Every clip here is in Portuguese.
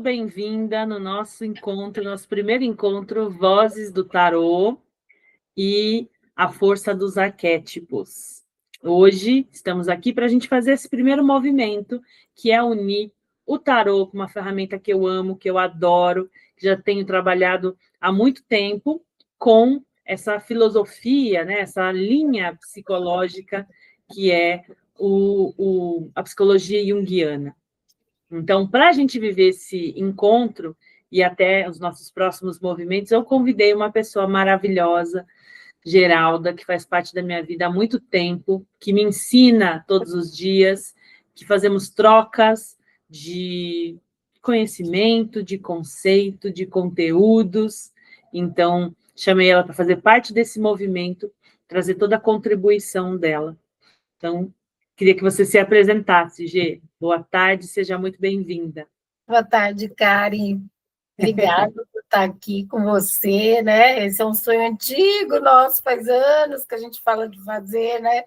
muito bem-vinda no nosso encontro, nosso primeiro encontro, Vozes do Tarô e a Força dos Arquétipos. Hoje estamos aqui para a gente fazer esse primeiro movimento, que é unir o tarô com uma ferramenta que eu amo, que eu adoro, que já tenho trabalhado há muito tempo, com essa filosofia, né, essa linha psicológica que é a psicologia junguiana. Então, para a gente viver esse encontro e até os nossos próximos movimentos, eu convidei uma pessoa maravilhosa, Geralda, que faz parte da minha vida há muito tempo, que me ensina todos os dias, que fazemos trocas de conhecimento, de conceito, de conteúdos. Então, chamei ela para fazer parte desse movimento, trazer toda a contribuição dela. Então, queria que você se apresentasse, Gê. Boa tarde, seja muito bem-vinda. Boa tarde, Karen. Obrigada por estar aqui com você, né? Esse é um sonho antigo nosso, faz anos que a gente fala de fazer, né?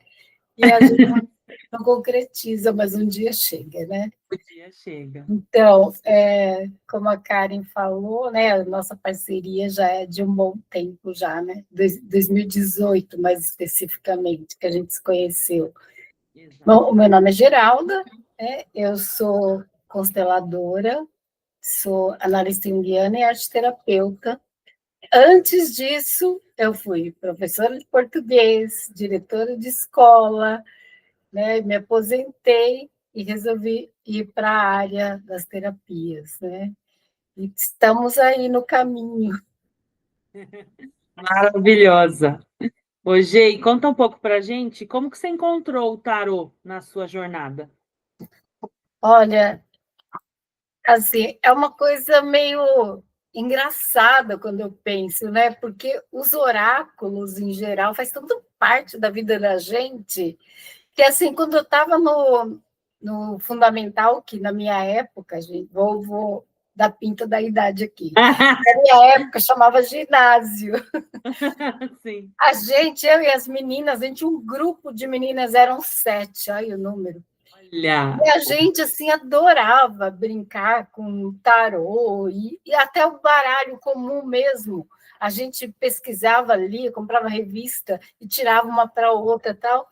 E a gente não concretiza, mas um dia chega, né? O dia chega. Então, como a Karen falou, né? A nossa parceria já é de um bom tempo já, né? 2018, mais especificamente, que a gente se conheceu. Bom, o meu nome é Geralda, né? Eu sou consteladora, sou analista junguiana e arteterapeuta. Antes disso, eu fui professora de português, diretora de escola, né? Me aposentei e resolvi ir para a área das terapias, né? E estamos aí no caminho. Maravilhosa. Ô, Gê, conta um pouco para a gente como que você encontrou o tarô na sua jornada. Olha, assim, é uma coisa meio engraçada quando eu penso, né? Porque os oráculos, em geral, faz tanto parte da vida da gente, que, assim, quando eu estava no fundamental, que na minha época, gente, vou dar pinta da idade aqui, na minha época chamava ginásio. Sim. A gente, eu e as meninas, a gente tinha um grupo de meninas, eram 7, olha o número. Olha. E a gente, assim, adorava brincar com tarô e até o baralho comum mesmo. A gente pesquisava ali, comprava revista e tirava uma para outra e tal.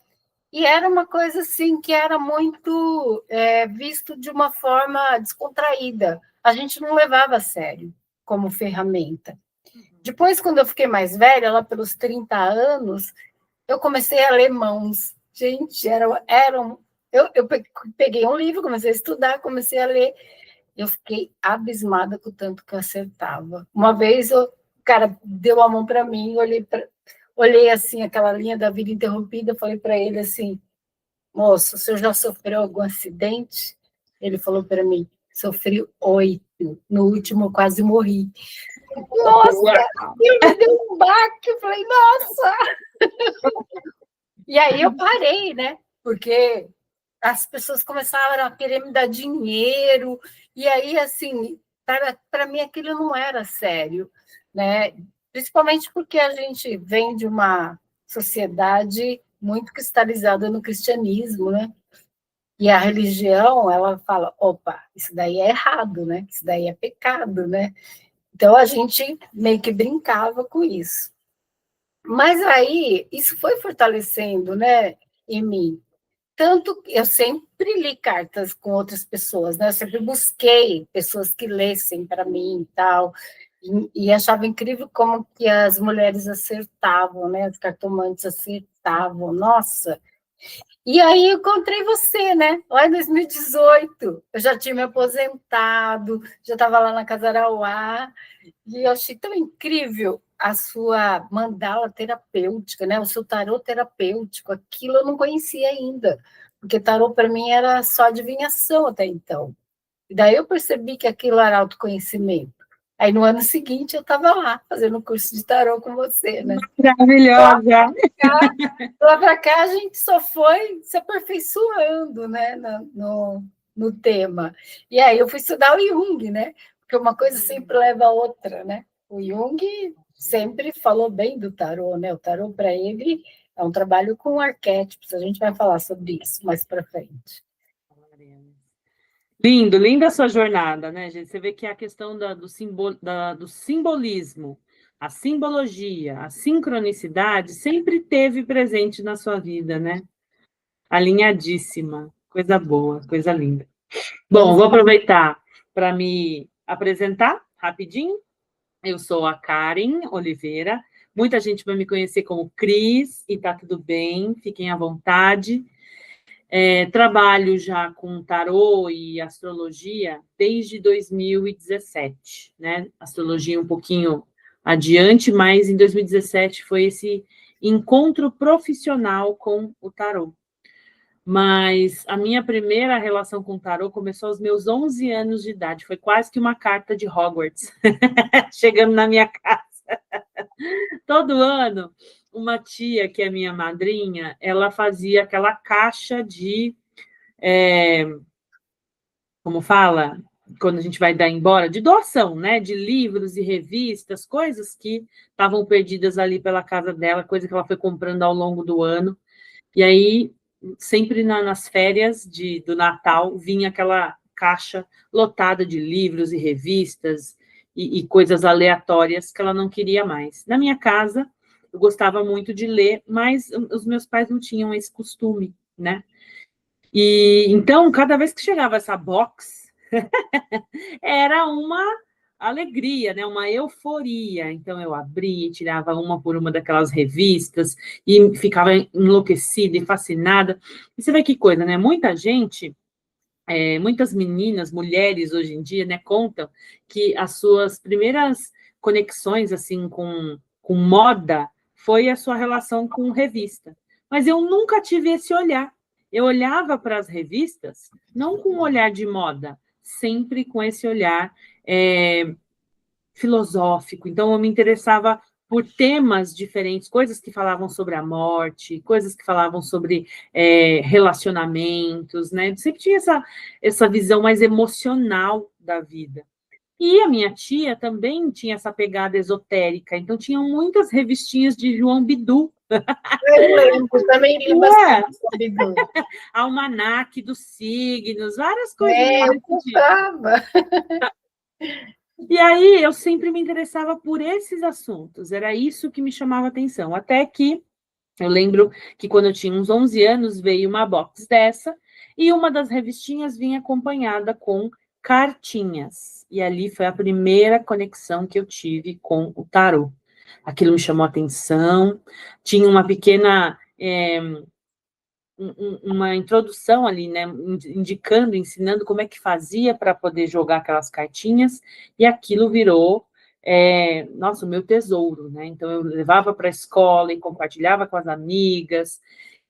E era uma coisa assim que era muito visto de uma forma descontraída. A gente não levava a sério como ferramenta. Depois, quando eu fiquei mais velha, lá pelos 30 anos, eu comecei a ler mãos. Gente, eu peguei um livro, comecei a estudar, comecei a ler. Eu fiquei abismada com o tanto que eu acertava. Uma vez o cara deu a mão para mim, olhei assim aquela linha da vida interrompida, falei para ele assim: moço, o senhor já sofreu algum acidente? Ele falou para mim: sofri 8. No último, eu quase morri. Nossa, eu me deu um baque. Eu falei: nossa! E aí eu parei, né? Porque as pessoas começaram a querer me dar dinheiro, e aí, assim, para mim aquilo não era sério, né? Principalmente porque a gente vem de uma sociedade muito cristalizada no cristianismo, né? E a religião, ela fala, opa, isso daí é errado, né? Isso daí é pecado, né? Então a gente meio que brincava com isso. Mas aí isso foi fortalecendo, né, em mim. Tanto que eu sempre li cartas com outras pessoas, né? Eu sempre busquei pessoas que lessem para mim e tal, e achava incrível como que as mulheres acertavam, né? As cartomantes acertavam, nossa! E aí eu encontrei você, né? Lá em 2018, eu já tinha me aposentado, já estava lá na Casarauá, e eu achei tão incrível a sua mandala terapêutica, né? O seu tarô terapêutico, aquilo eu não conhecia ainda, porque tarô para mim era só adivinhação até então. E daí eu percebi que aquilo era autoconhecimento. Aí no ano seguinte eu estava lá fazendo o curso de tarô com você, né? Maravilhosa! Lá para cá a gente só foi se aperfeiçoando, né, no tema. E aí eu fui estudar o Jung, né? Porque uma coisa sempre leva a outra, né? O Jung sempre falou bem do tarô, né? O tarô para ele é um trabalho com arquétipos. A gente vai falar sobre isso mais para frente. Lindo, linda a sua jornada, né, gente? Você vê que a questão do simbolismo, a simbologia, a sincronicidade sempre teve presente na sua vida, né? Alinhadíssima. Coisa boa, coisa linda. Bom, vou aproveitar para me apresentar rapidinho. Eu sou a Karen Oliveira. Muita gente vai me conhecer como Cris, e tá tudo bem, fiquem à vontade. Trabalho já com tarô e astrologia desde 2017, né? Astrologia um pouquinho adiante, mas em 2017 foi esse encontro profissional com o tarô. Mas a minha primeira relação com o tarô começou aos meus 11 anos de idade, foi quase que uma carta de Hogwarts, chegando na minha casa. Todo ano, uma tia, que é minha madrinha, ela fazia aquela caixa de, como fala, quando a gente vai dar embora, de doação, né? De livros e revistas, coisas que estavam perdidas ali pela casa dela, coisa que ela foi comprando ao longo do ano. E aí, sempre nas férias do Natal, vinha aquela caixa lotada de livros e revistas e coisas aleatórias que ela não queria mais. Na minha casa, eu gostava muito de ler, mas os meus pais não tinham esse costume, né? E então, cada vez que chegava essa box, era uma alegria, né? Uma euforia. Então, eu abria, tirava uma por uma daquelas revistas e ficava enlouquecida e fascinada. E você vê que coisa, né? Muita gente, muitas meninas, mulheres hoje em dia, né, contam que as suas primeiras conexões assim com moda foi a sua relação com revista. Mas eu nunca tive esse olhar. Eu olhava para as revistas não com um olhar de moda, sempre com esse olhar filosófico. Então, eu me interessava por temas diferentes, coisas que falavam sobre a morte, coisas que falavam sobre relacionamentos, né? Eu sempre tinha essa visão mais emocional da vida. E a minha tia também tinha essa pegada esotérica, então tinham muitas revistinhas de João Bidu. Eu lembro, também li bastante sobre Bidu. Almanaque dos signos, várias coisas. Eu comprava. E aí eu sempre me interessava por esses assuntos, era isso que me chamava atenção, até que eu lembro que quando eu tinha uns 11 anos veio uma box dessa e uma das revistinhas vinha acompanhada com cartinhas. E ali foi a primeira conexão que eu tive com o tarô. Aquilo me chamou a atenção, tinha uma pequena uma introdução ali, né, indicando, ensinando como é que fazia para poder jogar aquelas cartinhas, e aquilo virou, nossa, o meu tesouro, né? Então, eu levava para a escola e compartilhava com as amigas,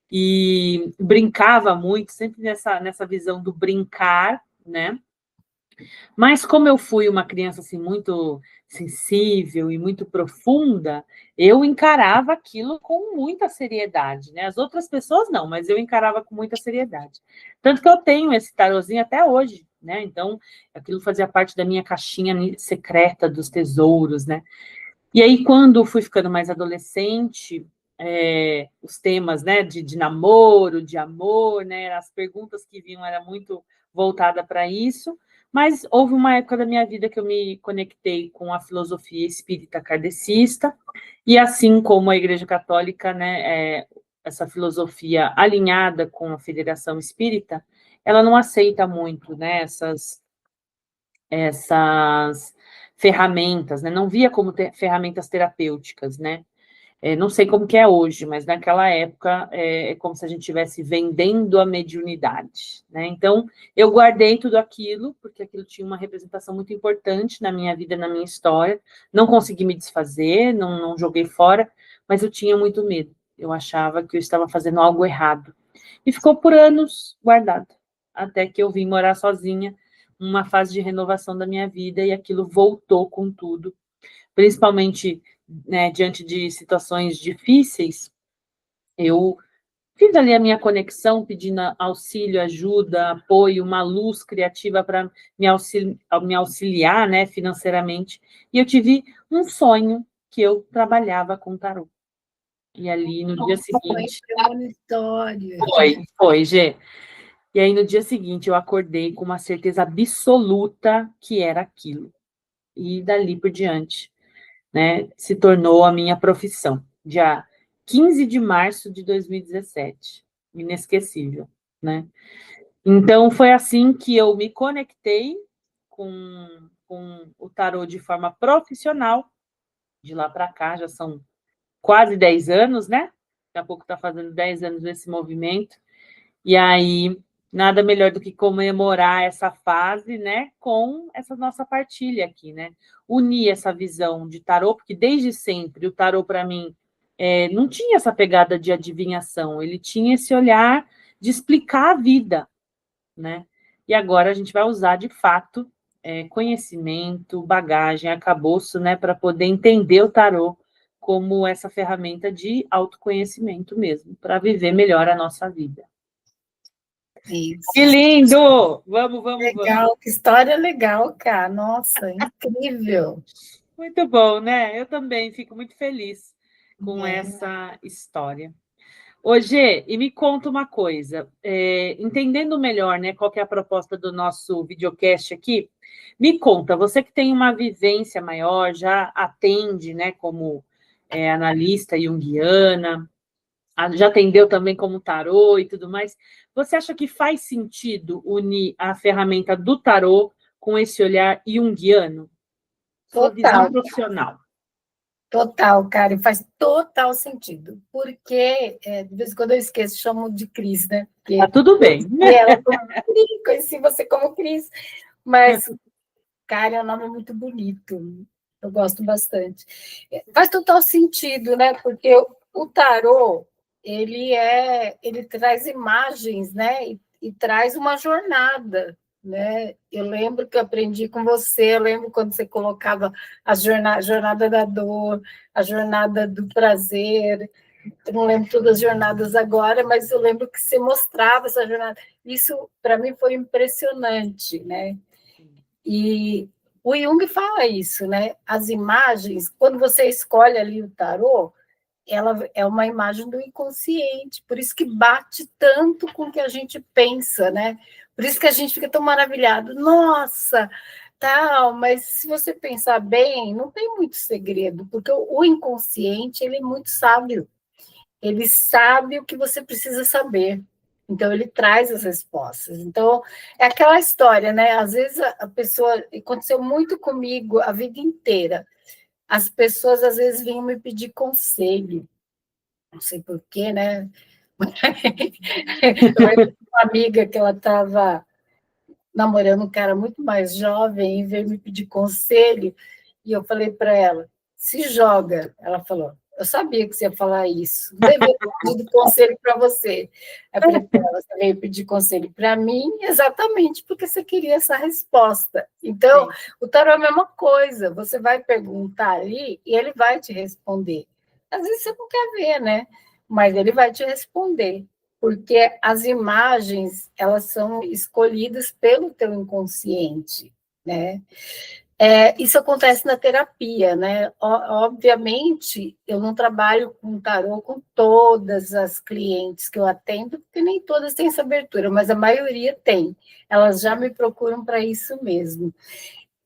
e brincava muito, sempre nessa visão do brincar, né? Mas como eu fui uma criança assim muito sensível e muito profunda, eu encarava aquilo com muita seriedade, né? As outras pessoas não, mas eu encarava com muita seriedade. Tanto que eu tenho esse tarozinho até hoje, né? Então, aquilo fazia parte da minha caixinha secreta dos tesouros, né? E aí, quando fui ficando mais adolescente, os temas, né, de namoro, de amor, né, as perguntas que vinham era muito voltada para isso, mas houve uma época da minha vida que eu me conectei com a filosofia espírita kardecista, e assim como a Igreja Católica, né, essa filosofia alinhada com a Federação Espírita, ela não aceita muito, né, essas ferramentas, né? Não via como ferramentas terapêuticas, né? Não sei como que é hoje, mas naquela época é como se a gente estivesse vendendo a mediunidade, né? Então, eu guardei tudo aquilo, porque aquilo tinha uma representação muito importante na minha vida, na minha história. Não consegui me desfazer, não joguei fora, mas eu tinha muito medo. Eu achava que eu estava fazendo algo errado. E ficou por anos guardado, até que eu vim morar sozinha, uma fase de renovação da minha vida, e aquilo voltou com tudo, principalmente, né, diante de situações difíceis. Eu fiz ali a minha conexão, pedindo auxílio, ajuda, apoio, uma luz criativa para me auxiliar, né, financeiramente, e eu tive um sonho que eu trabalhava com tarô. E ali, no dia seguinte... Foi uma história. Foi, Gê. E aí, no dia seguinte, eu acordei com uma certeza absoluta que era aquilo. E dali por diante, né, se tornou a minha profissão. Dia 15 de março de 2017. Inesquecível, né? Então, foi assim que eu me conectei com o tarô de forma profissional. De lá para cá, já são quase 10 anos, né? Daqui a pouco está fazendo 10 anos nesse movimento. E aí, nada melhor do que comemorar essa fase, né, com essa nossa partilha aqui, né? Unir essa visão de tarô, porque desde sempre o tarô, para mim, não tinha essa pegada de adivinhação, ele tinha esse olhar de explicar a vida, né? E agora a gente vai usar, de fato, conhecimento, bagagem, arcabouço, né, para poder entender o tarô como essa ferramenta de autoconhecimento mesmo, para viver melhor a nossa vida. Isso. Que lindo! Vamos, vamos, Legal, vamos. que história legal, cara. Nossa, incrível. Muito bom, né? Eu também fico muito feliz com É. essa história. Ô, Gê, e me conta uma coisa, entendendo melhor, né, qual que é a proposta do nosso videocast aqui, me conta, você que tem uma vivência maior, já atende, né, como analista junguiana, já atendeu também como tarô e tudo mais, você acha que faz sentido unir a ferramenta do tarô com esse olhar junguiano? Sua visão Total, profissional. total, cara, e faz total sentido, porque de vez em quando eu esqueço, chamo de Cris, né? Tá Porque tudo bem. e ela como Cris, conheci você como Cris, mas, cara, é um nome muito bonito, eu gosto bastante. Faz total sentido, né? Porque o tarô, ele traz imagens, né? E traz uma jornada, né? Eu lembro que eu aprendi com você, eu lembro quando você colocava a jornada da dor, a jornada do prazer. Eu não lembro todas as jornadas agora, mas eu lembro que você mostrava essa jornada. Isso, para mim, foi impressionante, né? E o Jung fala isso, né? As imagens, quando você escolhe ali o tarô, ela é uma imagem do inconsciente, por isso que bate tanto com o que a gente pensa, né? Por isso que a gente fica tão maravilhado. Nossa, tal, mas se você pensar bem, não tem muito segredo, porque o inconsciente, ele é muito sábio. Ele sabe o que você precisa saber. Então, ele traz as respostas. Então, é aquela história, né? Às vezes a pessoa. Aconteceu muito comigo a vida inteira. As pessoas, às vezes, vinham me pedir conselho. Não sei porquê, né? Eu lembro de uma amiga que ela estava namorando um cara muito mais jovem e veio me pedir conselho. E eu falei para ela: se joga. Ela falou: eu sabia que você ia falar isso. Não devia ter pedido conselho para você. Eu falei para ela: você veio pedir conselho para mim exatamente porque você queria essa resposta. Então, o tarô é a mesma coisa. Você vai perguntar ali e ele vai te responder. Às vezes você não quer ver, né? Mas ele vai te responder. Porque as imagens, elas são escolhidas pelo teu inconsciente, né? Isso acontece na terapia, né? Obviamente, eu não trabalho com tarô com todas as clientes que eu atendo, porque nem todas têm essa abertura, mas a maioria tem. Elas já me procuram para isso mesmo.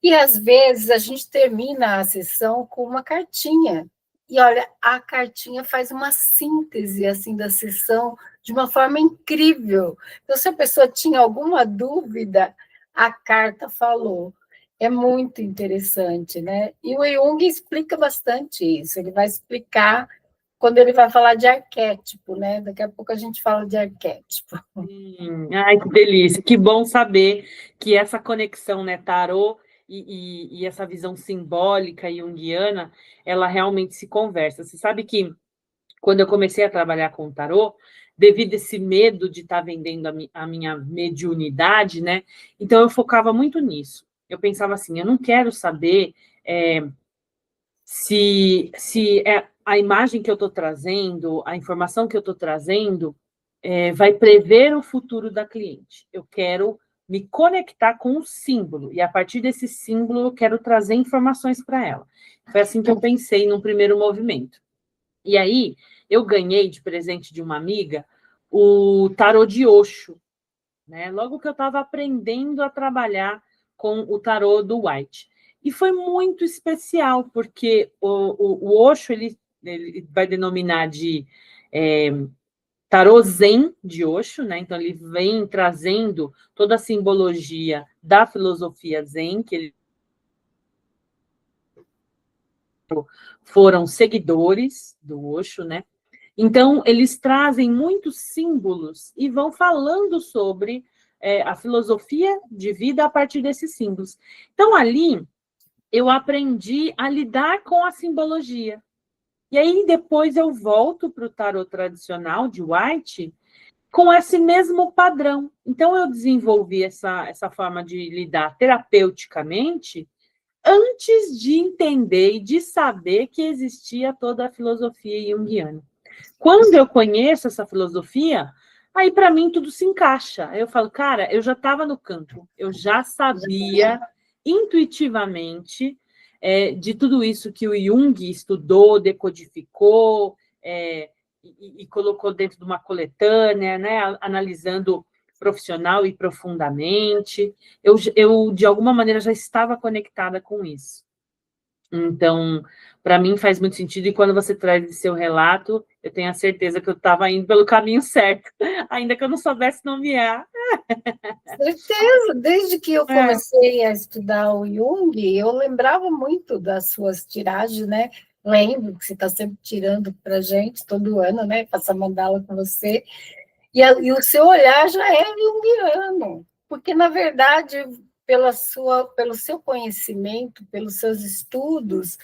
E às vezes a gente termina a sessão com uma cartinha. E olha, a cartinha faz uma síntese assim da sessão de uma forma incrível. Então, se a pessoa tinha alguma dúvida, a carta falou. É muito interessante, né? E o Jung explica bastante isso. Ele vai explicar quando ele vai falar de arquétipo, né? Daqui a pouco a gente fala de arquétipo. Ai, que delícia. Que bom saber que essa conexão, né, tarô e essa visão simbólica junguiana, ela realmente se conversa. Você sabe que quando eu comecei a trabalhar com o tarô, devido a esse medo de estar vendendo a minha mediunidade, né? Então eu focava muito nisso. Eu pensava assim, eu não quero saber se a imagem que eu estou trazendo, a informação que eu estou trazendo, vai prever o futuro da cliente. Eu quero me conectar com o símbolo, e a partir desse símbolo eu quero trazer informações para ela. Foi assim que eu pensei num primeiro movimento. E aí, eu ganhei de presente de uma amiga o tarô de Osho. né? Logo que eu estava aprendendo a trabalhar com o tarô do White. E foi muito especial, porque o Osho, ele vai denominar de tarô Zen de Osho, né? Então ele vem trazendo toda a simbologia da filosofia Zen, que ele foram seguidores do Osho, né? Então, eles trazem muitos símbolos e vão falando sobre a filosofia de vida a partir desses símbolos. Então, ali, eu aprendi a lidar com a simbologia. E aí, depois, eu volto para o tarot tradicional de White com esse mesmo padrão. Então, eu desenvolvi essa forma de lidar terapeuticamente antes de entender e de saber que existia toda a filosofia junguiana. Quando eu conheço essa filosofia, aí para mim tudo se encaixa. Aí eu falo, cara, eu já estava no campo, eu já sabia intuitivamente de tudo isso que o Jung estudou, decodificou e colocou dentro de uma coletânea, né, analisando profissional e profundamente. Eu, de alguma maneira, já estava conectada com isso. Então, para mim faz muito sentido, e quando você traz esse seu relato, eu tenho a certeza que eu estava indo pelo caminho certo, ainda que eu não soubesse nomear. Certeza, desde que eu comecei a estudar o Jung, eu lembrava muito das suas tiragens, né? Lembro que você está sempre tirando para a gente todo ano, né? Faço a mandala com você. E o seu olhar já é junguiano, porque, na verdade, pelo seu conhecimento, pelos seus estudos,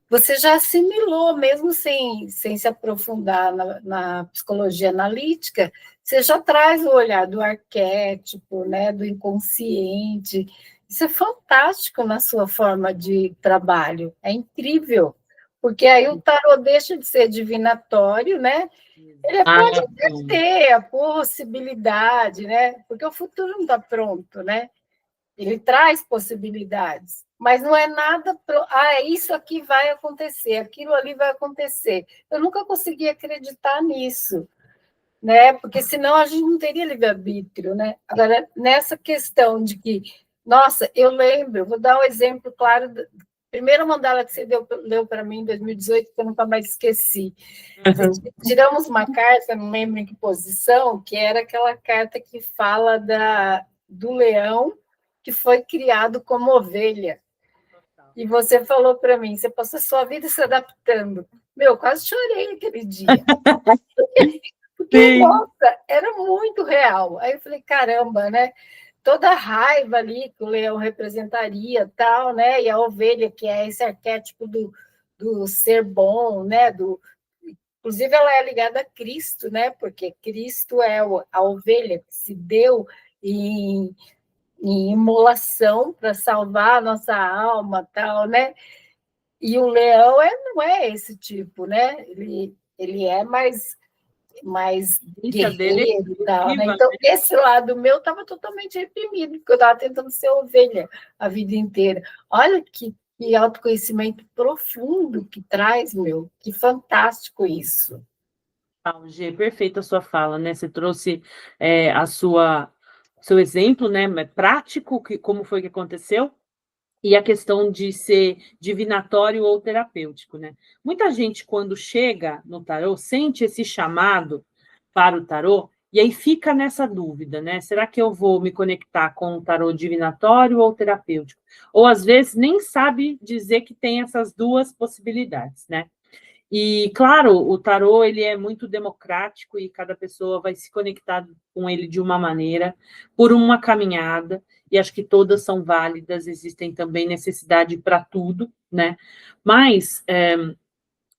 você já assimilou, mesmo sem se aprofundar na psicologia analítica, você já traz o olhar do arquétipo, né, do inconsciente. Isso é fantástico na sua forma de trabalho, é incrível, porque aí o tarô deixa de ser divinatório, né? Ele pode até ter a possibilidade, né? Porque o futuro não está pronto, né? Ele traz possibilidades, mas não é nada. Isso aqui vai acontecer, aquilo ali vai acontecer. Eu nunca consegui acreditar nisso, né? Porque senão a gente não teria livre-arbítrio, né? Agora, nessa questão de que, nossa, eu lembro, vou dar um exemplo claro. Primeira mandala que você leu para mim em 2018, que eu nunca mais esqueci. Tiramos uma carta, não lembro em que posição, que era aquela carta que fala do leão que foi criado como ovelha. E você falou para mim, você passou a sua vida se adaptando. Meu, quase chorei aquele dia. Porque, nossa, era muito real. Aí eu falei, caramba, né? Toda a raiva ali que o leão representaria, tal, né? E a ovelha, que é esse arquétipo do ser bom, né? Inclusive, ela é ligada a Cristo, né? Porque Cristo é a ovelha que se deu em imolação para salvar a nossa alma, tal, né? E o leão não é esse tipo, né? Ele é mais guerreiro e tal, né? Então, esse lado meu estava totalmente reprimido, porque eu estava tentando ser ovelha a vida inteira. Olha que autoconhecimento profundo que traz, meu, que fantástico isso. Gê, perfeita a sua fala, né? Você trouxe seu exemplo, né? Prático, como foi que aconteceu, e a questão de ser divinatório ou terapêutico, né? Muita gente, quando chega no tarô, sente esse chamado para o tarô, e aí fica nessa dúvida, né? Será que eu vou me conectar com o tarô divinatório ou terapêutico? Ou, às vezes, nem sabe dizer que tem essas duas possibilidades, né? E, claro, o tarô ele é muito democrático e cada pessoa vai se conectar com ele de uma maneira, por uma caminhada, e acho que todas são válidas, existem também necessidade para tudo, né? Mas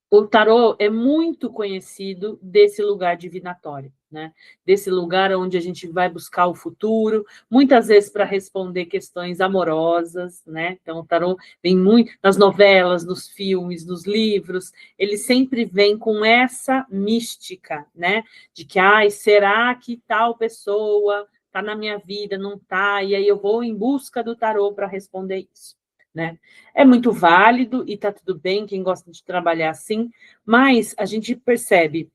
o tarô é muito conhecido desse lugar divinatório, né? Desse lugar onde a gente vai buscar o futuro, muitas vezes para responder questões amorosas, né? Então, o tarô vem muito nas novelas, nos filmes, nos livros, ele sempre vem com essa mística, né? De que, será que tal pessoa está na minha vida, não está? E aí eu vou em busca do tarô para responder isso. Né? É muito válido e está tudo bem, quem gosta de trabalhar assim, mas a gente percebe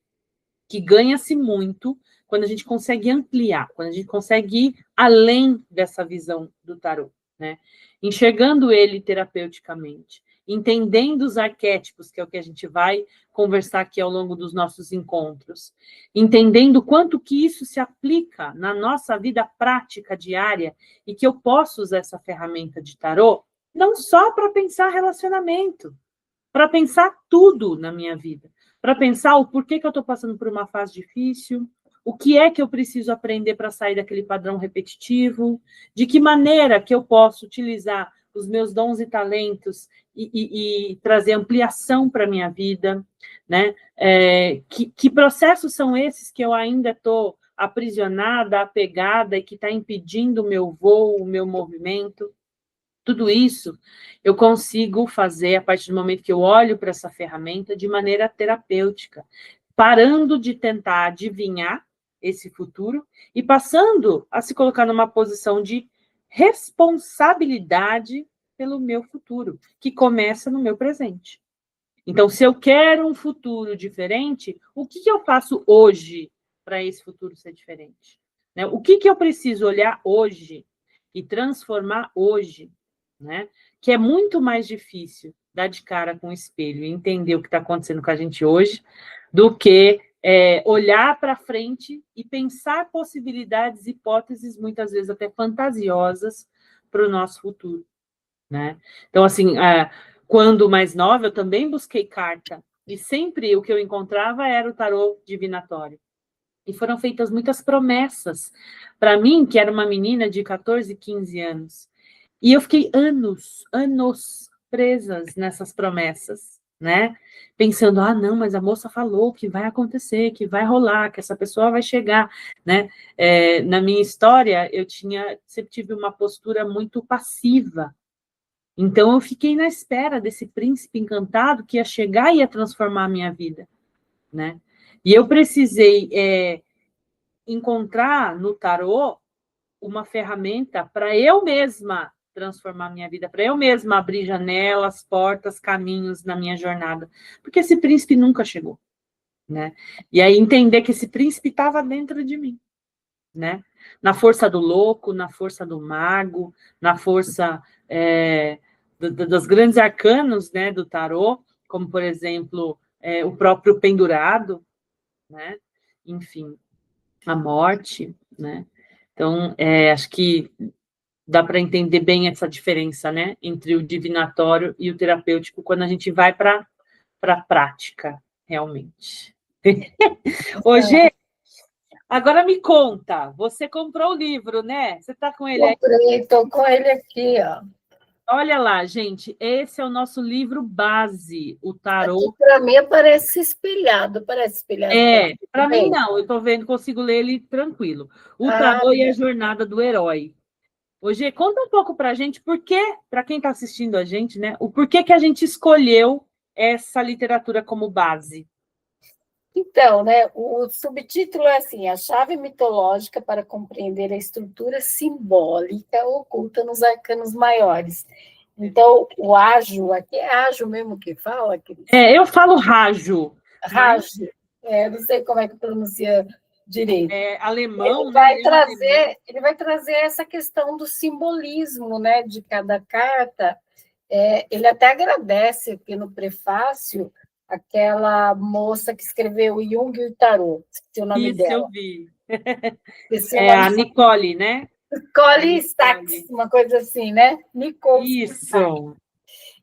que ganha-se muito quando a gente consegue ampliar, quando a gente consegue ir além dessa visão do tarô, né? Enxergando ele terapeuticamente, entendendo os arquétipos, que é o que a gente vai conversar aqui ao longo dos nossos encontros, entendendo quanto que isso se aplica na nossa vida prática diária e que eu posso usar essa ferramenta de tarô não só para pensar relacionamento, para pensar tudo na minha vida, para pensar o porquê que eu estou passando por uma fase difícil, o que é que eu preciso aprender para sair daquele padrão repetitivo, de que maneira que eu posso utilizar os meus dons e talentos e trazer ampliação para a minha vida, né? Que processos são esses que eu ainda estou aprisionada, apegada e que está impedindo o meu voo, o meu movimento? Tudo isso eu consigo fazer a partir do momento que eu olho para essa ferramenta de maneira terapêutica, parando de tentar adivinhar esse futuro e passando a se colocar numa posição de responsabilidade pelo meu futuro, que começa no meu presente. Então, se eu quero um futuro diferente, o que eu faço hoje para esse futuro ser diferente? Né? O que eu preciso olhar hoje e transformar hoje, né? Que é muito mais difícil dar de cara com o espelho e entender o que está acontecendo com a gente hoje, do que olhar para frente e pensar possibilidades, hipóteses, muitas vezes até fantasiosas, para o nosso futuro. Né? Então, assim, quando mais nova, eu também busquei carta, e sempre o que eu encontrava era o tarô divinatório. E foram feitas muitas promessas para mim, que era uma menina de 14, 15 anos. E eu fiquei anos presas nessas promessas, né? Pensando, não, mas a moça falou que vai acontecer, que vai rolar, que essa pessoa vai chegar, né? Na minha história, eu sempre tive uma postura muito passiva. Então, eu fiquei na espera desse príncipe encantado que ia chegar e ia transformar a minha vida, né? E eu precisei encontrar no tarô uma ferramenta para eu mesma transformar a minha vida, para eu mesma abrir janelas, portas, caminhos na minha jornada, porque esse príncipe nunca chegou, né? E aí entender que esse príncipe estava dentro de mim, né? Na força do louco, na força do mago, na força dos grandes arcanos, né, do tarô, como, por exemplo, o próprio pendurado, né? Enfim, a morte, né? Então, acho que dá para entender bem essa diferença, né, entre o divinatório e o terapêutico quando a gente vai para a prática, realmente. Hoje, agora me conta, você comprou o livro, né? Você está com ele aí? Comprei, estou com ele aqui, ó. Olha lá, gente, esse é o nosso livro base, o tarô. Para mim parece espelhado para Para mim não, eu estou vendo, consigo ler ele tranquilo. O tarô e a jornada do herói. Hoje, conta um pouco para a gente, para quem está assistindo a gente, né, o porquê que a gente escolheu essa literatura como base. Então, né, o subtítulo é assim: a chave mitológica para compreender a estrutura simbólica oculta nos arcanos maiores. Então, o ágio, aqui é ágio mesmo que fala, Cris? Eu falo rágio. Rágio, não sei como é que pronuncia direito. Alemão, Ele vai trazer essa questão do simbolismo, né, de cada carta. Ele até agradece aqui no prefácio aquela moça que escreveu Jung e o Tarô, esqueci o nome dela. Eu vi. A Nicole, né? Nicole Sachs, uma coisa assim, né? Nicole Isso. Sachs.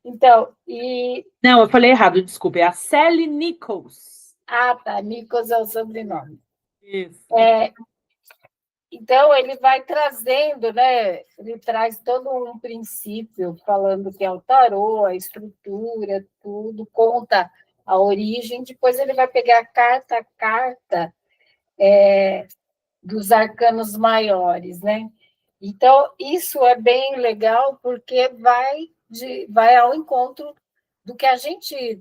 Então, Não, eu falei errado, desculpa, é a Sally Nichols. Tá, Nichols é o sobrenome. Isso. Então, ele vai trazendo, né? Ele traz todo um princípio, falando que é o tarô, a estrutura, tudo, conta a origem, depois ele vai pegar carta a carta dos arcanos maiores, né? Então, isso é bem legal, porque vai ao encontro do que a gente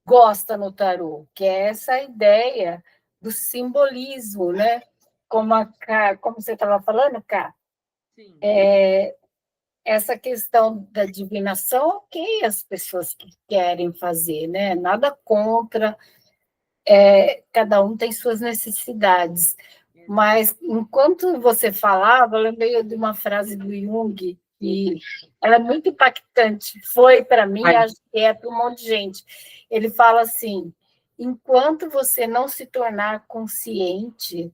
gosta no tarô, que é essa ideia do simbolismo, né? Como você estava falando, Cá, Sim. Essa questão da divinação, ok, as pessoas que querem fazer, né? Nada contra, cada um tem suas necessidades, Mas, enquanto você falava, eu lembrei de uma frase do Jung, que ela é muito impactante. Foi para mim, Ai, acho que é para um monte de gente. Ele fala assim: enquanto você não se tornar consciente,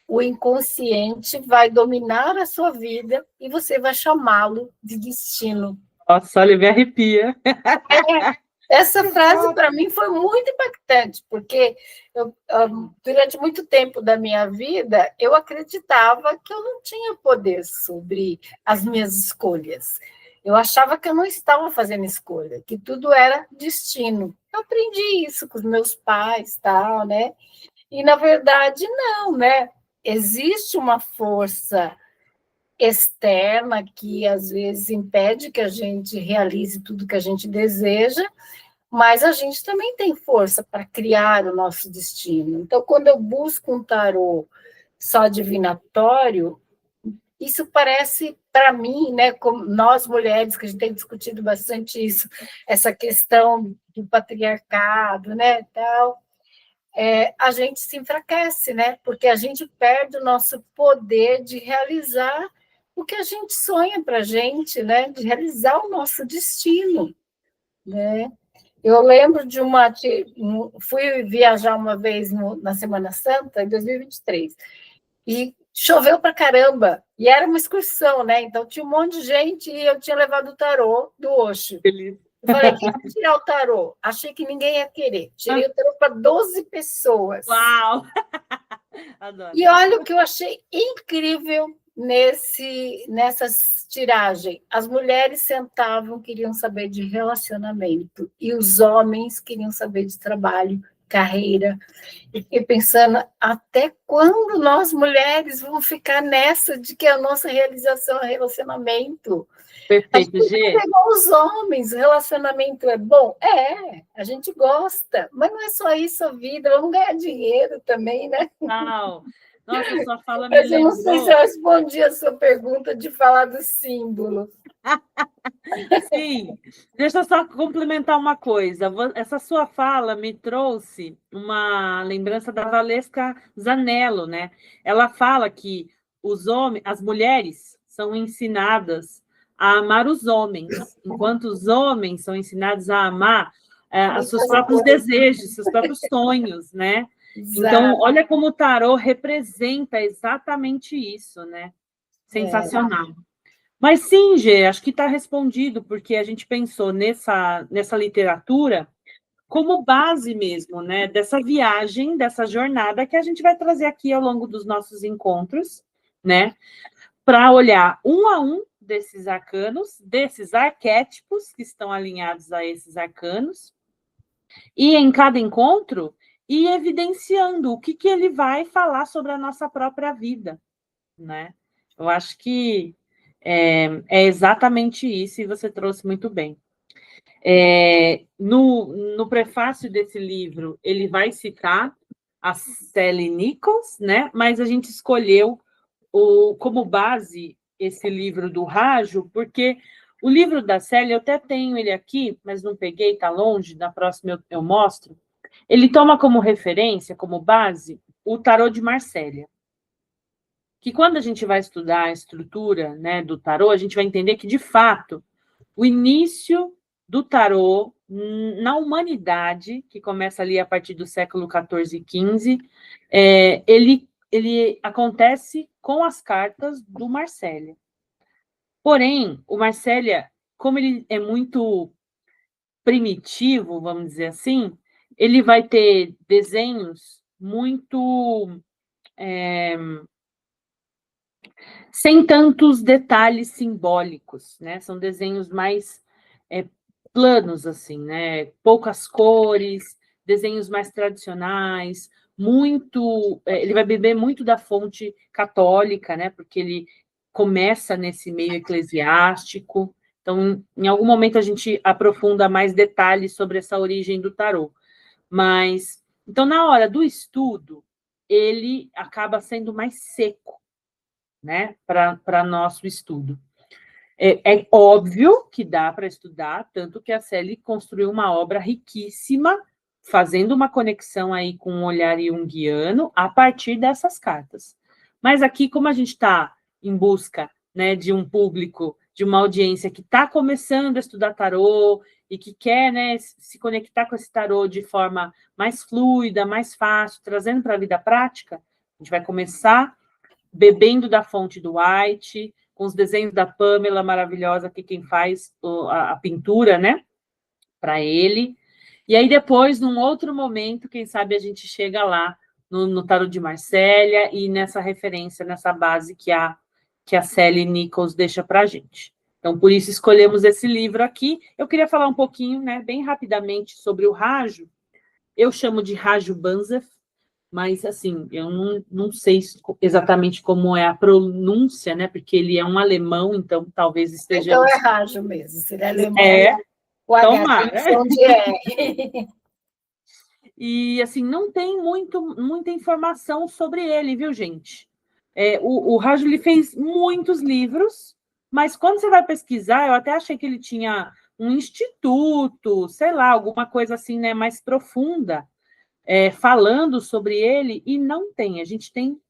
o inconsciente vai dominar a sua vida e você vai chamá-lo de destino. nossa, olha, me arrepia. Essa frase, para mim, foi muito impactante, porque durante muito tempo da minha vida, eu acreditava que eu não tinha poder sobre as minhas escolhas. Eu achava que eu não estava fazendo escolha, que tudo era destino. Eu aprendi isso com os meus pais, tal, né? E, na verdade, não, né? Existe uma força externa que, às vezes, impede que a gente realize tudo que a gente deseja, mas a gente também tem força para criar o nosso destino. Então, quando eu busco um tarô só divinatório, isso parece, para mim, né, como nós mulheres, que a gente tem discutido bastante isso, essa questão do patriarcado, né, tal, a gente se enfraquece, né, porque a gente perde o nosso poder de realizar o que a gente sonha para a gente, né, de realizar o nosso destino, né. Eu lembro de fui viajar uma vez na Semana Santa, em 2023, e choveu para caramba, e era uma excursão, né? Então tinha um monte de gente e eu tinha levado o tarô do Osho. Feliz. Eu falei, quem vai tirar o tarô? Achei que ninguém ia querer. Tirei o tarô para 12 pessoas. Uau! Adoro. E olha o que eu achei incrível nessa tiragem. As mulheres sentavam, queriam saber de relacionamento, e os homens queriam saber de trabalho, carreira. E fiquei pensando, até quando nós mulheres vamos ficar nessa de que a nossa realização é relacionamento? A gente Perfeito, tem que Gê. pegar os homens, relacionamento é bom? A gente gosta, mas não é só isso a vida, vamos ganhar dinheiro também, né? Total. Nossa, sua fala me Mas eu não sei se lembrou. eu respondi a sua pergunta de falar do símbolo. Sim, deixa eu só complementar uma coisa. Essa sua fala me trouxe uma lembrança da Valesca Zanello, né? Ela fala que os homens, as mulheres são ensinadas a amar os homens, enquanto os homens são ensinados a amar os seus próprios desejos, seus próprios sonhos, né? Então, Exato. olha como o tarô representa exatamente isso, né? Sensacional. Mas sim, Gê, acho que está respondido, porque a gente pensou nessa literatura como base mesmo, né? Dessa viagem, dessa jornada que a gente vai trazer aqui ao longo dos nossos encontros, né? Para olhar um a um desses arcanos, desses arquétipos que estão alinhados a esses arcanos, e em cada encontro, ir evidenciando o que ele vai falar sobre a nossa própria vida, né? Eu acho que é exatamente isso, e você trouxe muito bem. No prefácio desse livro, ele vai citar a Sally Nichols, né? Mas a gente escolheu como base esse livro do Rajo, porque o livro da Sally, eu até tenho ele aqui, mas não peguei, está longe, na próxima eu mostro. Ele toma como referência, como base, o Tarô de Marsella, que quando a gente vai estudar a estrutura, né, do tarô, a gente vai entender que, de fato, o início do tarô na humanidade, que começa ali a partir do século XIV e XV, ele acontece com as cartas do Marsella. Porém, o Marsella, como ele é muito primitivo, vamos dizer assim, ele vai ter desenhos muito sem tantos detalhes simbólicos, né? São desenhos mais planos, assim, né? Poucas cores, desenhos mais tradicionais, muito. Ele vai beber muito da fonte católica, né? Porque ele começa nesse meio eclesiástico. Então, em algum momento a gente aprofunda mais detalhes sobre essa origem do tarô. Mas, então, na hora do estudo, ele acaba sendo mais seco, né, para nosso estudo. É óbvio que dá para estudar, tanto que a Sally construiu uma obra riquíssima fazendo uma conexão aí com o olhar junguiano a partir dessas cartas. Mas aqui, como a gente está em busca, né, de um público, de uma audiência que está começando a estudar tarô e que quer, né, se conectar com esse tarô de forma mais fluida, mais fácil, trazendo para a vida prática, a gente vai começar bebendo da fonte do White, com os desenhos da Pamela maravilhosa, que quem faz a pintura, né, para ele. E aí depois, num outro momento, quem sabe a gente chega lá no tarô de Marcélia e nessa referência, nessa base que a Sally Nichols deixa para a gente. Então, por isso, escolhemos esse livro aqui. Eu queria falar um pouquinho, né, bem rapidamente, sobre o Raju. Eu chamo de Raju Banzef, mas, assim, eu não sei exatamente como é a pronúncia, né, porque ele é um alemão, então talvez esteja... Então é Raju mesmo, se ele é alemão, o tomara. H onde é. E, assim, não tem muita informação sobre ele, viu, gente? O Raju, ele fez muitos livros, mas quando você vai pesquisar, eu até achei que ele tinha um instituto, sei lá, alguma coisa assim, né, mais profunda, falando sobre ele, e não tem. A gente tem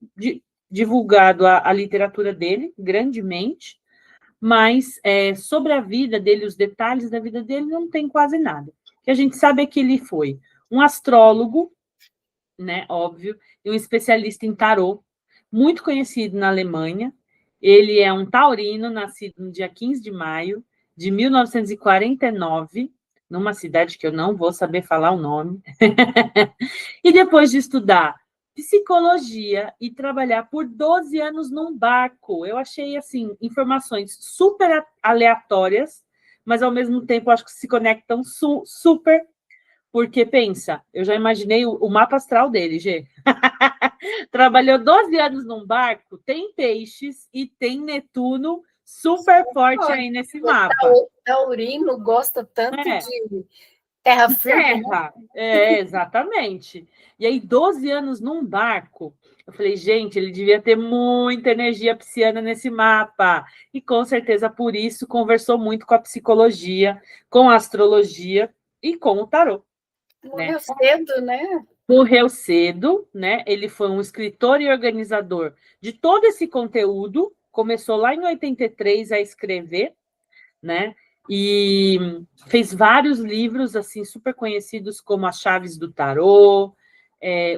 divulgado a literatura dele grandemente, mas sobre a vida dele, os detalhes da vida dele, não tem quase nada. O que a gente sabe é que ele foi um astrólogo, né, óbvio, e um especialista em tarô, muito conhecido na Alemanha. Ele é um taurino, nascido no dia 15 de maio de 1949, numa cidade que eu não vou saber falar o nome. E depois de estudar psicologia e trabalhar por 12 anos num barco, eu achei, assim, informações super aleatórias, mas, ao mesmo tempo, acho que se conectam super. Porque, pensa, eu já imaginei o mapa astral dele, Gê. Trabalhou 12 anos num barco, tem peixes e tem Netuno super forte aí nesse mapa. O taurino gosta tanto de terra firme. Terra, exatamente. E aí, 12 anos num barco. Eu falei, gente, ele devia ter muita energia pisciana nesse mapa. E, com certeza, por isso, conversou muito com a psicologia, com a astrologia e com o tarô. Morreu cedo, né? Morreu cedo, né? Ele foi um escritor e organizador de todo esse conteúdo. Começou lá em 83 a escrever, né? E fez vários livros assim super conhecidos, como As Chaves do Tarô,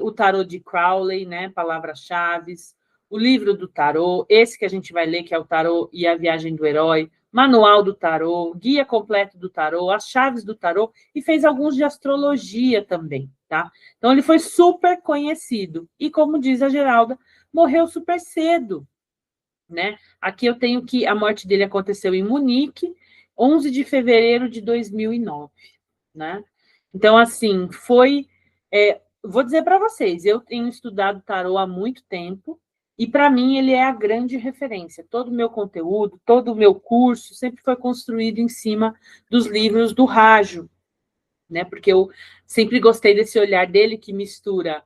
o Tarô de Crowley, né? Palavras-chaves, o livro do Tarô, esse que a gente vai ler, que é o Tarô e a Viagem do Herói, Manual do Tarô, Guia Completo do Tarô, As Chaves do Tarô, e fez alguns de astrologia também, tá? Então, ele foi super conhecido. E, como diz a Geralda, morreu super cedo, né? Aqui eu tenho que a morte dele aconteceu em Munique, 11 de fevereiro de 2009, né? Então, assim, vou dizer para vocês, eu tenho estudado tarô há muito tempo, e, para mim, ele é a grande referência. Todo o meu conteúdo, todo o meu curso sempre foi construído em cima dos livros do Raju, né? Porque eu sempre gostei desse olhar dele que mistura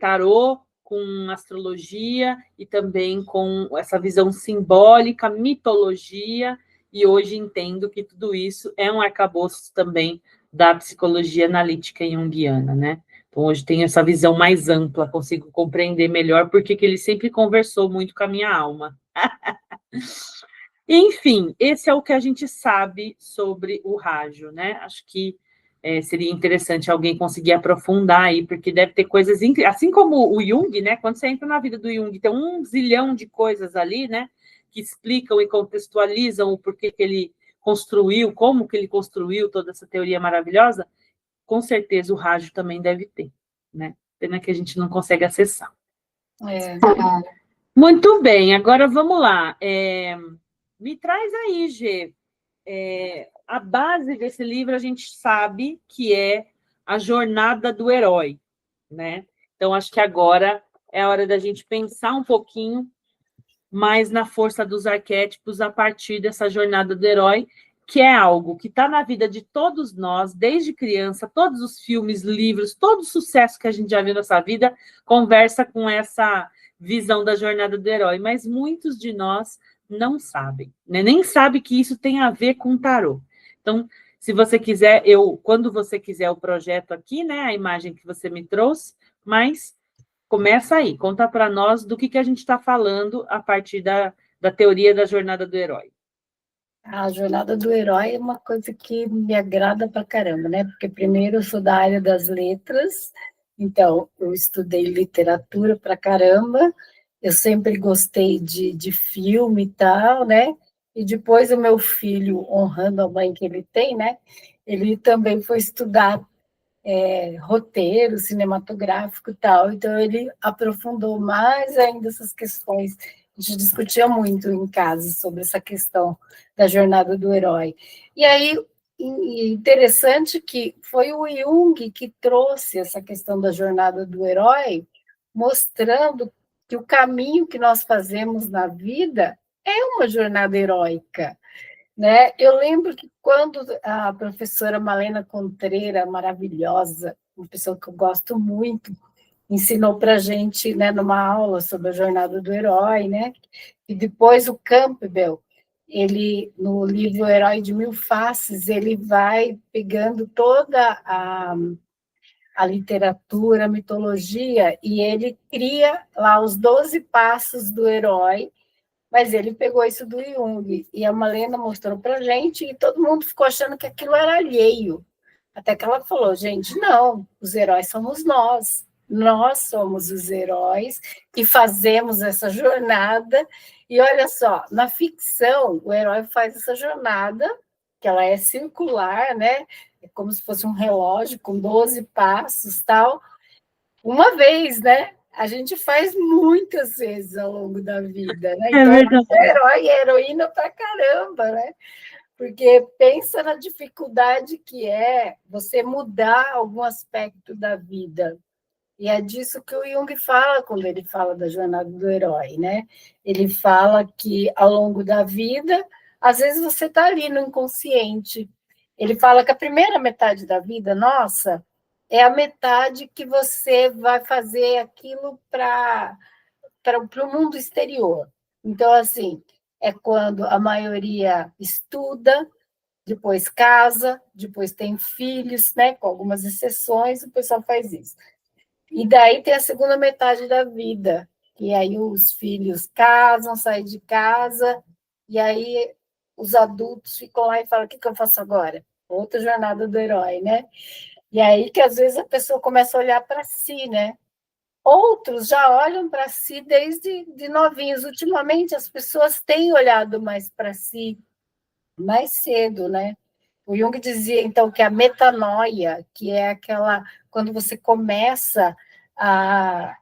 tarô com astrologia e também com essa visão simbólica, mitologia, e hoje entendo que tudo isso é um arcabouço também da psicologia analítica junguiana, né? Então, hoje tenho essa visão mais ampla, consigo compreender melhor porque que ele sempre conversou muito com a minha alma. Enfim, esse é o que a gente sabe sobre o Raju, né? Acho que seria interessante alguém conseguir aprofundar aí, porque deve ter coisas incríveis. Assim como o Jung, né? Quando você entra na vida do Jung, tem um zilhão de coisas ali, né? Que explicam e contextualizam o porquê que ele construiu, como que ele construiu toda essa teoria maravilhosa. Com certeza o Raju também deve ter, né? Pena que a gente não consegue acessar. Muito bem, agora vamos lá. Me traz aí, Gê. A base desse livro a gente sabe que é a jornada do herói, né? Então, acho que agora é a hora da gente pensar um pouquinho mais na força dos arquétipos a partir dessa jornada do herói, que é algo que está na vida de todos nós, desde criança, todos os filmes, livros, todo o sucesso que a gente já viu nessa vida conversa com essa visão da jornada do herói, mas muitos de nós não sabem, né? Nem sabem que isso tem a ver com tarô. Então, Se você quiser, quando você quiser o projeto aqui, né, a imagem que você me trouxe, mas começa aí, conta para nós do que a gente está falando a partir da teoria da jornada do herói. A jornada do herói é uma coisa que me agrada pra caramba, né? Porque primeiro eu sou da área das letras, então eu estudei literatura pra caramba, eu sempre gostei de filme e tal, né? E depois o meu filho, honrando a mãe que ele tem, né? Ele também foi estudar roteiro cinematográfico e tal, então ele aprofundou mais ainda essas questões. A gente discutia muito em casa sobre essa questão da jornada do herói. E aí, interessante que foi o Jung que trouxe essa questão da jornada do herói, mostrando que o caminho que nós fazemos na vida é uma jornada heróica, né? Eu lembro que quando a professora Malena Contreira, maravilhosa, uma pessoa que eu gosto muito, ensinou para a gente, né, numa aula sobre a jornada do herói, né? E depois o Campbell, ele, no livro O Herói de Mil Faces, ele vai pegando toda a literatura, a mitologia, e ele cria lá os 12 passos do herói, mas ele pegou isso do Jung, e a Malena mostrou para a gente, e todo mundo ficou achando que aquilo era alheio. Até que ela falou, gente, não, os heróis somos nós somos os heróis que fazemos essa jornada, e olha só, na ficção, o herói faz essa jornada, que ela é circular, né? É como se fosse um relógio com 12 passos, tal, uma vez, né? A gente faz muitas vezes ao longo da vida, né? É Então, verdade. é herói e heroína pra caramba, né? Porque pensa na dificuldade que é você mudar algum aspecto da vida. E é disso que o Jung fala quando ele fala da jornada do herói, né? Ele fala que ao longo da vida, às vezes você está ali no inconsciente. Ele fala que a primeira metade da vida, nossa, é a metade que você vai fazer aquilo para o mundo exterior. Então, assim, é quando a maioria estuda, depois casa, depois tem filhos, né? Com algumas exceções, o pessoal faz isso. E daí tem a segunda metade da vida, que aí os filhos casam, saem de casa, e aí os adultos ficam lá e falam: o que eu faço agora? Outra jornada do herói, né? E aí que às vezes a pessoa começa a olhar para si, né? Outros já olham para si desde de novinhos. Ultimamente as pessoas têm olhado mais para si mais cedo, né? O Jung dizia, então, que a metanoia, que é aquela, quando você começa a,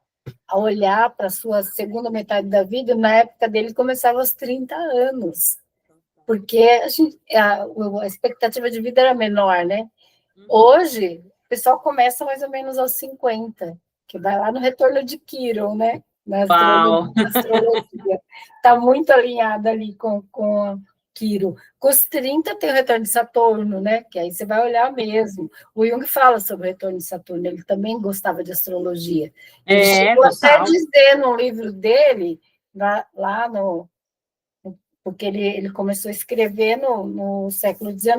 a olhar para a sua segunda metade da vida, na época dele começava aos 30 anos, porque a expectativa de vida era menor, né? Hoje, o pessoal começa mais ou menos aos 50, que vai lá no retorno de Quiron, né? Na Uau! astrologia. Está muito alinhada ali com Quiro. Com os 30 tem o retorno de Saturno, né? Que aí você vai olhar mesmo. O Jung fala sobre o retorno de Saturno, ele também gostava de astrologia. Ele chegou até a Total. dizer no livro dele, lá no, porque ele começou a escrever no século XIX,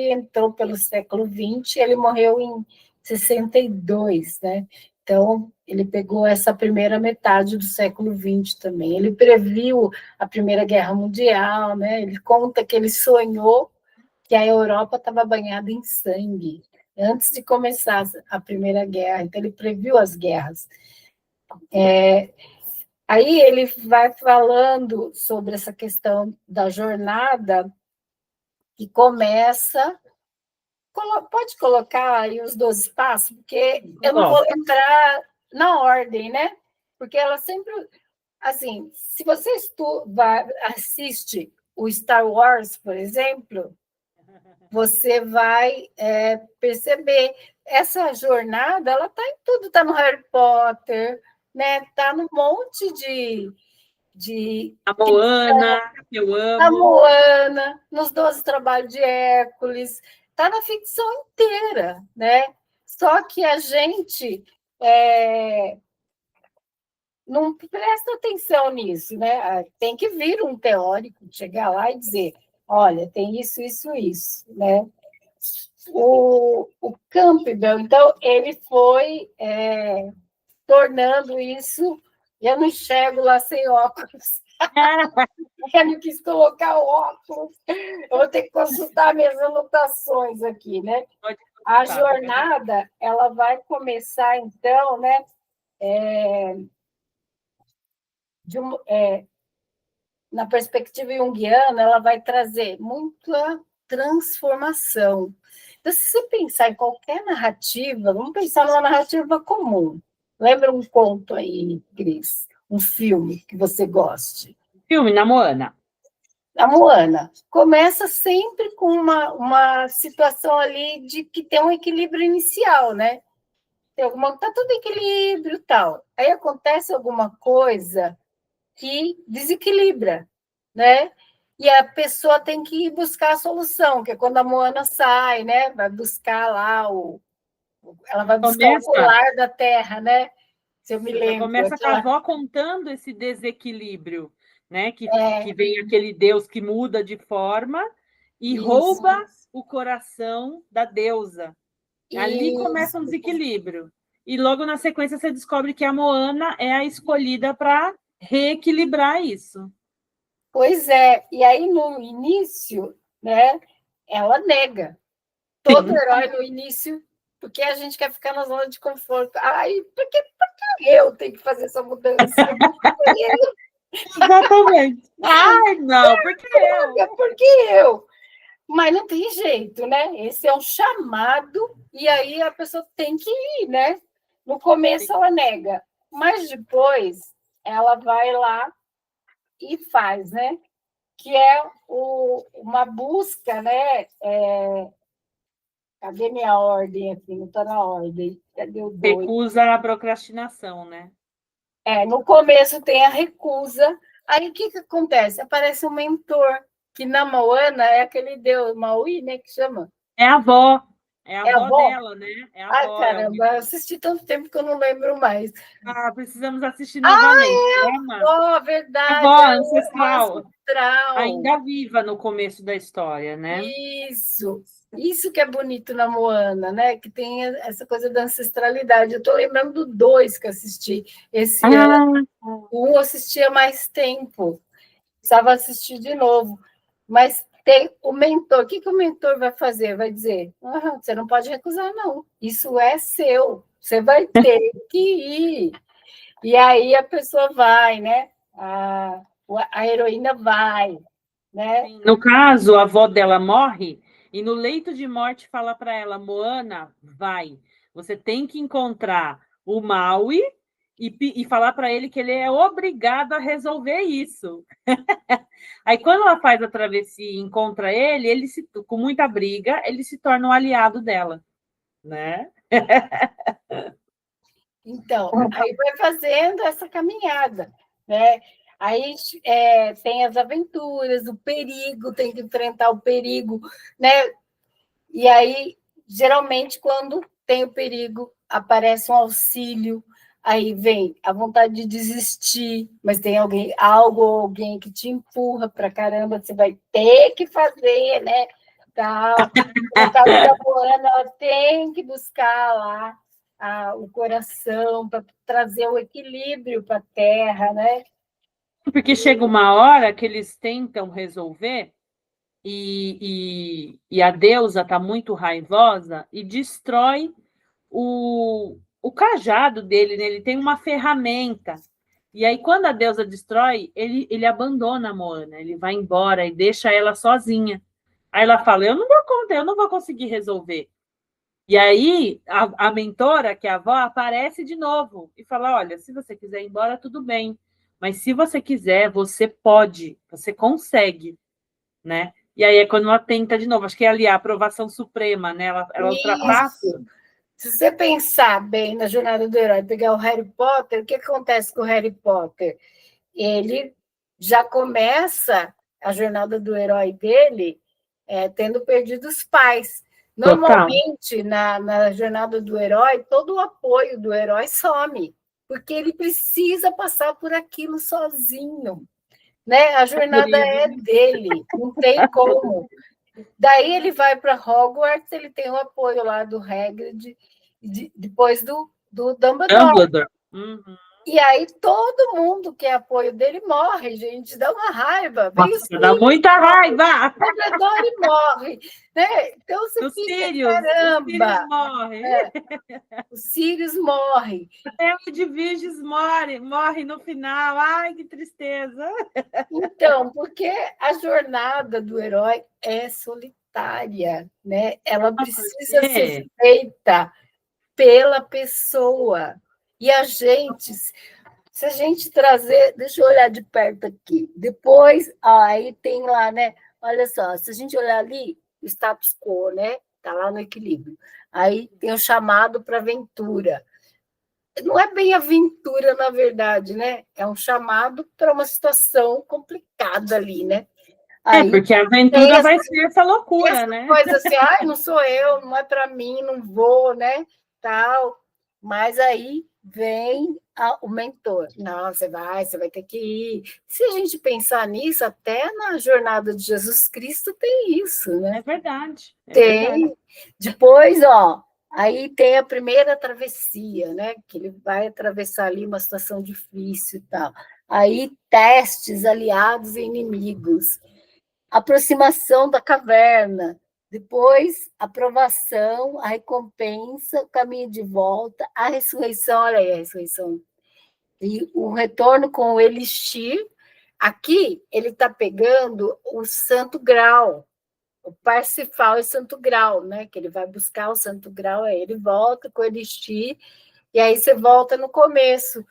entrou pelo século XX, ele morreu em 62, né? Então, ele pegou essa primeira metade do século XX também. Ele previu a Primeira Guerra Mundial, né? Ele conta que ele sonhou que a Europa estava banhada em sangue antes de começar a Primeira Guerra. Então, ele previu as guerras. Aí ele vai falando sobre essa questão da jornada e começa. Pode colocar aí os 12 passos, porque eu não vou lembrar na ordem, né? Porque ela sempre. Assim, se você assiste o Star Wars, por exemplo, você vai perceber essa jornada, ela está em tudo, está no Harry Potter, né? Está num monte de A Moana, que eu na amo. Moana, nos 12 Trabalhos de Hércules, está na ficção inteira, né? Só que a gente não presta atenção nisso, né? Tem que vir um teórico, chegar lá e dizer, olha, tem isso, isso, isso, né? o Campbell, então, ele foi tornando isso. Eu não enxergo lá sem óculos. Eu não quis colocar o óculos. Eu vou ter que consultar minhas anotações aqui, né? A jornada, ela vai começar, então, né? Na perspectiva junguiana, ela vai trazer muita transformação. Então, se você pensar em qualquer narrativa, vamos pensar numa narrativa comum. Lembra um conto aí, Cris? Um filme que você goste? Filme, na Moana. A Moana começa sempre com uma situação ali de que tem um equilíbrio inicial, né? Tá tudo em equilíbrio e tal. Aí acontece alguma coisa que desequilibra, né? E a pessoa tem que ir buscar a solução, que é quando a Moana sai, né? Vai buscar lá ela vai buscar o colar da terra, né? Se eu me lembro. Começa com a avó contando esse desequilíbrio, né? Que vem aquele Deus que muda de forma e rouba o coração da deusa. Ali começa um desequilíbrio. E logo na sequência você descobre que a Moana é a escolhida para reequilibrar isso. Pois é. E aí, no início, né, ela nega. Todo herói no início, porque a gente quer ficar na zona de conforto. Ai, por que eu tenho que fazer essa mudança? Exatamente. Ai, não, por que eu? Por que eu? Mas não tem jeito, né? Esse é um chamado, e aí a pessoa tem que ir, né? No começo ela nega, mas depois ela vai lá e faz, né? Que é uma busca, né? Cadê minha ordem aqui? Não está na ordem. Cadê o 2? Recusa a procrastinação, né? No começo tem a recusa. Aí o que acontece? Aparece um mentor, que na Moana é aquele deus Maui, né? Que chama? É a avó. É a avó dela, né? É a avó. Caramba, eu assisti tanto tempo que eu não lembro mais. Precisamos assistir novamente. Verdade. A avó ancestral. Ancestral. Ainda viva no começo da história, né? Isso que é bonito na Moana, né? Que tem essa coisa da ancestralidade. Eu estou lembrando do 2 que assisti esse ano. O 1 eu assistia há mais tempo. Precisava assistir de novo. Mas tem o mentor. O que o mentor vai fazer? Vai dizer, você não pode recusar, não. Isso é seu. Você vai ter que ir. E aí a pessoa vai, né? A heroína vai, né? No caso, a avó dela morre e no leito de morte fala para ela, Moana, vai. Você tem que encontrar o Maui e falar para ele que ele é obrigado a resolver isso. Aí, quando ela faz a travessia e encontra ele com muita briga, ele se torna um aliado dela, né? Então, aí vai fazendo essa caminhada, né? Aí tem as aventuras, o perigo, tem que enfrentar o perigo, né? E aí, geralmente, quando tem o perigo, aparece um auxílio, aí vem a vontade de desistir, mas tem alguém que te empurra para caramba, você vai ter que fazer, né? Tal. No caso da Moana, ela tem que buscar lá o coração para trazer o equilíbrio para a terra, né? Porque chega uma hora que eles tentam resolver e a deusa está muito raivosa e destrói o cajado dele, né? Ele tem uma ferramenta. E aí, quando a deusa destrói, ele abandona a Moana, ele vai embora e deixa ela sozinha. Aí ela fala: eu não vou contar, eu não vou conseguir resolver. E aí, a mentora, que é a avó, aparece de novo e fala: olha, se você quiser ir embora, tudo bem. Mas se você quiser, você pode, você consegue, né? E aí é quando ela tenta de novo. Acho que é ali a aprovação suprema, né? Ela ultrapassa. Se você pensar bem na jornada do herói, pegar o Harry Potter, o que acontece com o Harry Potter? Ele já começa a jornada do herói dele tendo perdido os pais. Normalmente, na jornada do herói, todo o apoio do herói some, porque ele precisa passar por aquilo sozinho. Né? A jornada é dele, não tem como. Daí ele vai para Hogwarts, ele tem o apoio lá do Hagrid, depois do Dumbledore. Dumbledore. Uhum. E aí todo mundo que é apoio dele morre, gente, dá uma raiva. Nossa, dá muita raiva! O Dumbledore morre, né? Então você Os fica, Sirius, caramba! morre. O Sirius morre. Até o de Virges morre no final. Ai, que tristeza! Então, porque a jornada do herói é solitária, né? Ela precisa ser feita pela pessoa. E a gente, se a gente trazer, deixa eu olhar de perto aqui. Depois, aí tem lá, né? Olha só, se a gente olhar ali, o status quo, né? Está lá no equilíbrio. Aí tem o chamado para aventura. Não é bem aventura, na verdade, né? É um chamado para uma situação complicada ali, né? Aí, porque a aventura vai ser essa loucura, né? Coisa assim, ai, não sou eu, não é para mim, não vou, né? Tal. Mas aí vem o mentor. Não, você vai ter que ir. Se a gente pensar nisso, até na jornada de Jesus Cristo tem isso, né? É verdade. Tem. Verdade. Depois, ó, aí tem a primeira travessia, né? Que ele vai atravessar ali uma situação difícil e tal. Aí, testes, aliados e inimigos. Aproximação da caverna. Depois, aprovação, a recompensa, o caminho de volta, a ressurreição, olha aí a ressurreição. E o retorno com o elixir. Aqui, ele está pegando o Santo Grau, o Parsifal e Santo Grau, né? Que ele vai buscar o Santo Grau, aí ele volta com o elixir, e aí você volta no começo.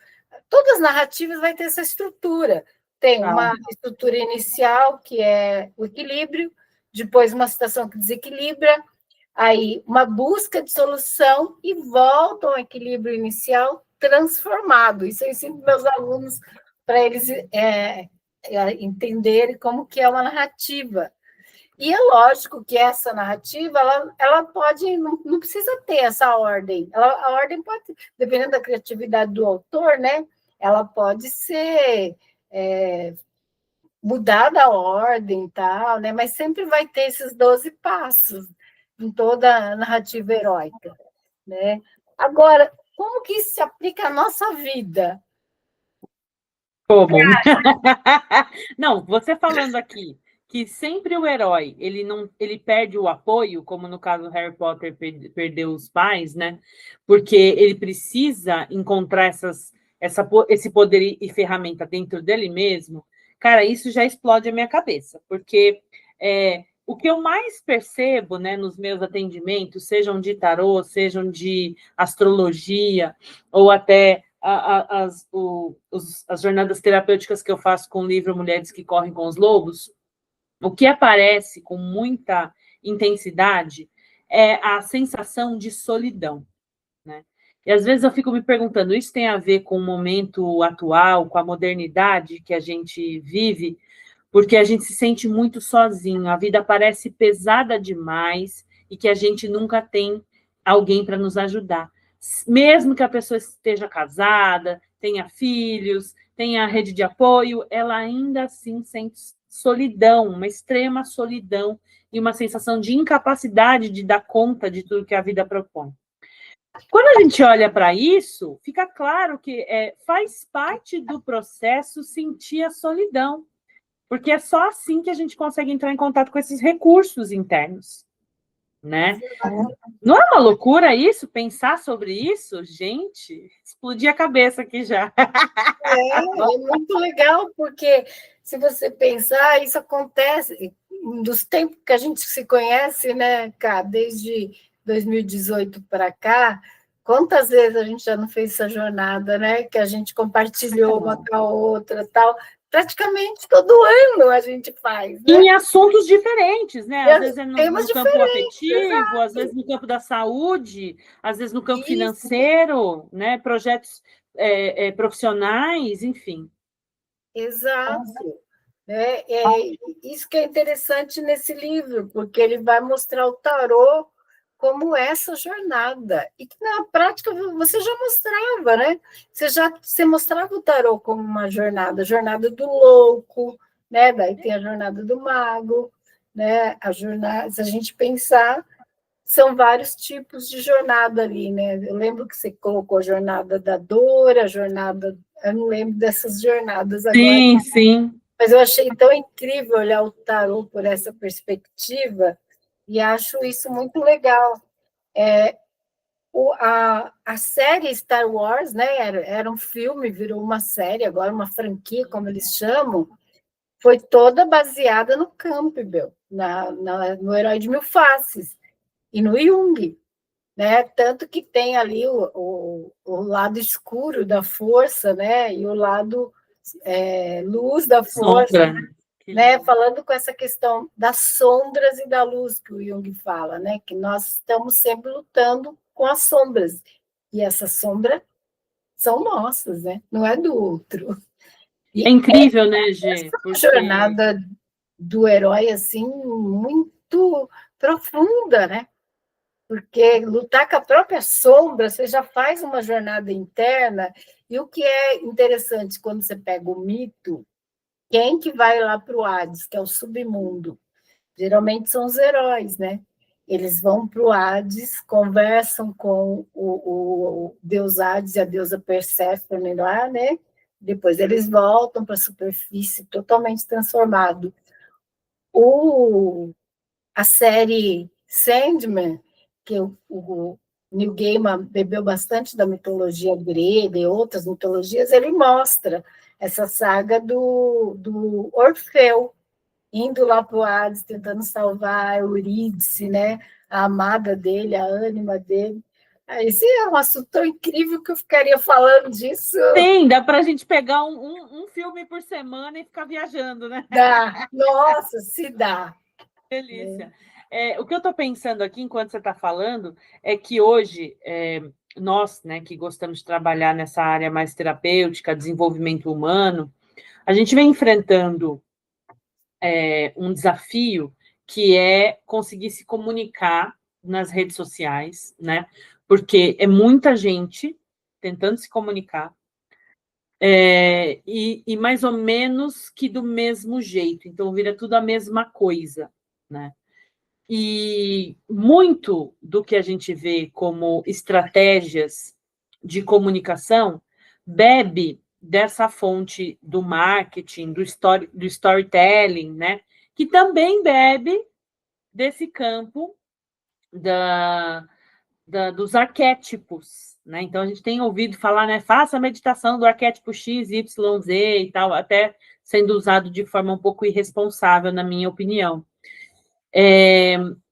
Todas as narrativas vai ter essa estrutura. Tem uma estrutura inicial, que é o equilíbrio, depois uma situação que desequilibra, aí uma busca de solução e volta ao equilíbrio inicial transformado. Isso eu ensino meus alunos para eles entenderem como que é uma narrativa. E é lógico que essa narrativa, ela pode, não precisa ter essa ordem. A ordem pode, dependendo da criatividade do autor, né? Ela pode ser mudada a ordem e tal, né? Mas sempre vai ter esses 12 passos em toda a narrativa heróica, né? Agora, como que isso se aplica à nossa vida? Como? Não, você falando aqui que sempre o herói ele perde o apoio, como no caso do Harry Potter perdeu os pais, né? Porque ele precisa encontrar esse poder e ferramenta dentro dele mesmo. Cara, isso já explode a minha cabeça, porque o que eu mais percebo, né, nos meus atendimentos, sejam de tarô, sejam de astrologia, ou até as jornadas terapêuticas que eu faço com o livro Mulheres que Correm com os Lobos, o que aparece com muita intensidade é a sensação de solidão, né? E às vezes eu fico me perguntando, isso tem a ver com o momento atual, com a modernidade que a gente vive, porque a gente se sente muito sozinho, a vida parece pesada demais e que a gente nunca tem alguém para nos ajudar. Mesmo que a pessoa esteja casada, tenha filhos, tenha rede de apoio, ela ainda assim sente solidão, uma extrema solidão e uma sensação de incapacidade de dar conta de tudo que a vida propõe. Quando a gente olha para isso, fica claro que faz parte do processo sentir a solidão, porque é só assim que a gente consegue entrar em contato com esses recursos internos, né? Não é uma loucura isso? Pensar sobre isso? Gente, explodi a cabeça aqui já. É muito legal, porque se você pensar, isso acontece dos tempos que a gente se conhece, né, cá, desde 2018 para cá, quantas vezes a gente já não fez essa jornada, né, que a gente compartilhou uma com a outra, tal, praticamente todo ano a gente faz, né? Em assuntos diferentes, né? Às vezes é no campo afetivo, exato. Às vezes no campo da saúde, às vezes no campo financeiro, né? Projetos profissionais, enfim. Exato. Isso que é interessante nesse livro, porque ele vai mostrar o tarô como essa jornada. E que na prática você já mostrava, né? Você mostrava o tarô como uma jornada, a jornada do louco, né? Daí tem a jornada do mago, né? A jornada, se a gente pensar, são vários tipos de jornada ali, né? Eu lembro que você colocou a jornada da dor, a jornada... Eu não lembro dessas jornadas agora. Sim, sim. Mas eu achei tão incrível olhar o tarô por essa perspectiva e acho isso muito legal. A série Star Wars, né, era um filme, virou uma série, agora uma franquia, como eles chamam, foi toda baseada no Campbell, no Herói de Mil Faces, e no Jung, né? Tanto que tem ali o lado escuro da força, né? E o lado luz da força, Sombra. né? Falando com essa questão das sombras e da luz que o Jung fala, né? Que nós estamos sempre lutando com as sombras. E essas sombras são nossas, né? Não é do outro. É E incrível, né, Gê? essa Porque jornada do herói, assim, muito profunda, né? Porque lutar com a própria sombra, você já faz uma jornada interna, e o que é interessante quando você pega o mito, quem que vai lá para o Hades, que é o submundo? Geralmente são os heróis, né? Eles vão para o Hades, conversam com o deus Hades e a deusa Perséfone lá, né? Depois eles voltam para a superfície totalmente transformado. A série Sandman, que o Neil Gaiman bebeu bastante da mitologia grega e outras mitologias, ele mostra essa saga do Orfeu, indo lá para o Hades, tentando salvar a Eurídice, né? A amada dele, a ânima dele. Esse é um assunto tão incrível que eu ficaria falando disso. sim, dá para a gente pegar um filme por semana e ficar viajando, né? Dá. Nossa, se dá. Delícia. O que eu estou pensando aqui, enquanto você está falando, é que hoje, nós, né, que gostamos de trabalhar nessa área mais terapêutica, desenvolvimento humano, a gente vem enfrentando um desafio que é conseguir se comunicar nas redes sociais, né? Porque é muita gente tentando se comunicar, e mais ou menos que do mesmo jeito, então vira tudo a mesma coisa, né? E muito do que a gente vê como estratégias de comunicação bebe dessa fonte do marketing, do storytelling, né? Que também bebe desse campo dos arquétipos, né? Então, a gente tem ouvido falar, né? Faça a meditação do arquétipo X, Y, Z e tal, até sendo usado de forma um pouco irresponsável, na minha opinião.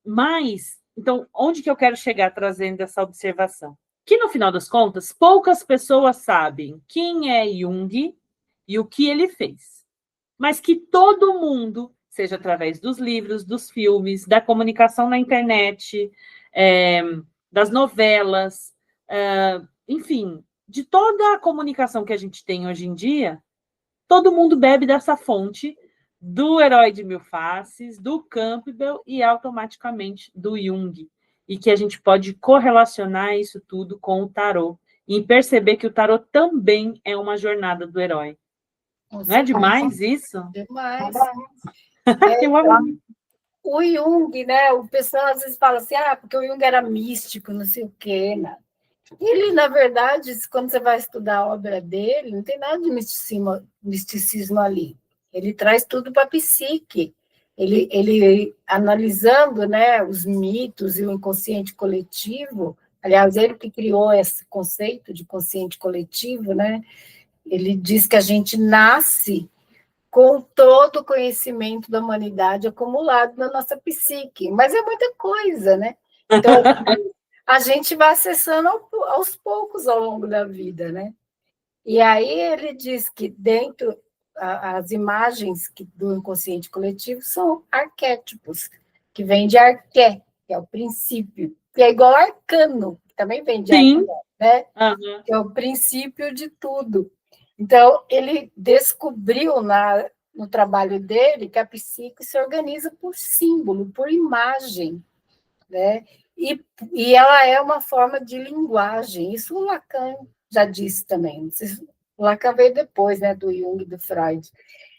Mas, então, onde que eu quero chegar trazendo essa observação? Que, no final das contas, poucas pessoas sabem quem é Jung e o que ele fez. Mas que todo mundo, seja através dos livros, dos filmes, da comunicação na internet, das novelas, enfim, de toda a comunicação que a gente tem hoje em dia, todo mundo bebe dessa fonte do Herói de Mil Faces, do Campbell e automaticamente do Jung. E que a gente pode correlacionar isso tudo com o tarô e perceber que o tarô também é uma jornada do herói. Não é demais isso? Demais. Eu amo. O Jung, né? O pessoal às vezes fala assim, porque o Jung era místico, não sei o quê, né? Ele, na verdade, quando você vai estudar a obra dele, não tem nada de misticismo ali. Ele traz tudo para a psique. Ele analisando, né, os mitos e o inconsciente coletivo, aliás, ele que criou esse conceito de consciente coletivo, né? Ele diz que a gente nasce com todo o conhecimento da humanidade acumulado na nossa psique, mas é muita coisa, né? Então, a gente vai acessando aos poucos ao longo da vida, né? E aí ele diz que dentro as imagens do inconsciente coletivo são arquétipos, que vem de arqué, que é o princípio, que é igual arcano, que também vem de arqué, né? Uhum. Que é o princípio de tudo. Então, ele descobriu no trabalho dele que a psique se organiza por símbolo, por imagem, né? E ela é uma forma de linguagem. Isso o Lacan já disse também. O Lacan veio depois, né, do Jung e do Freud.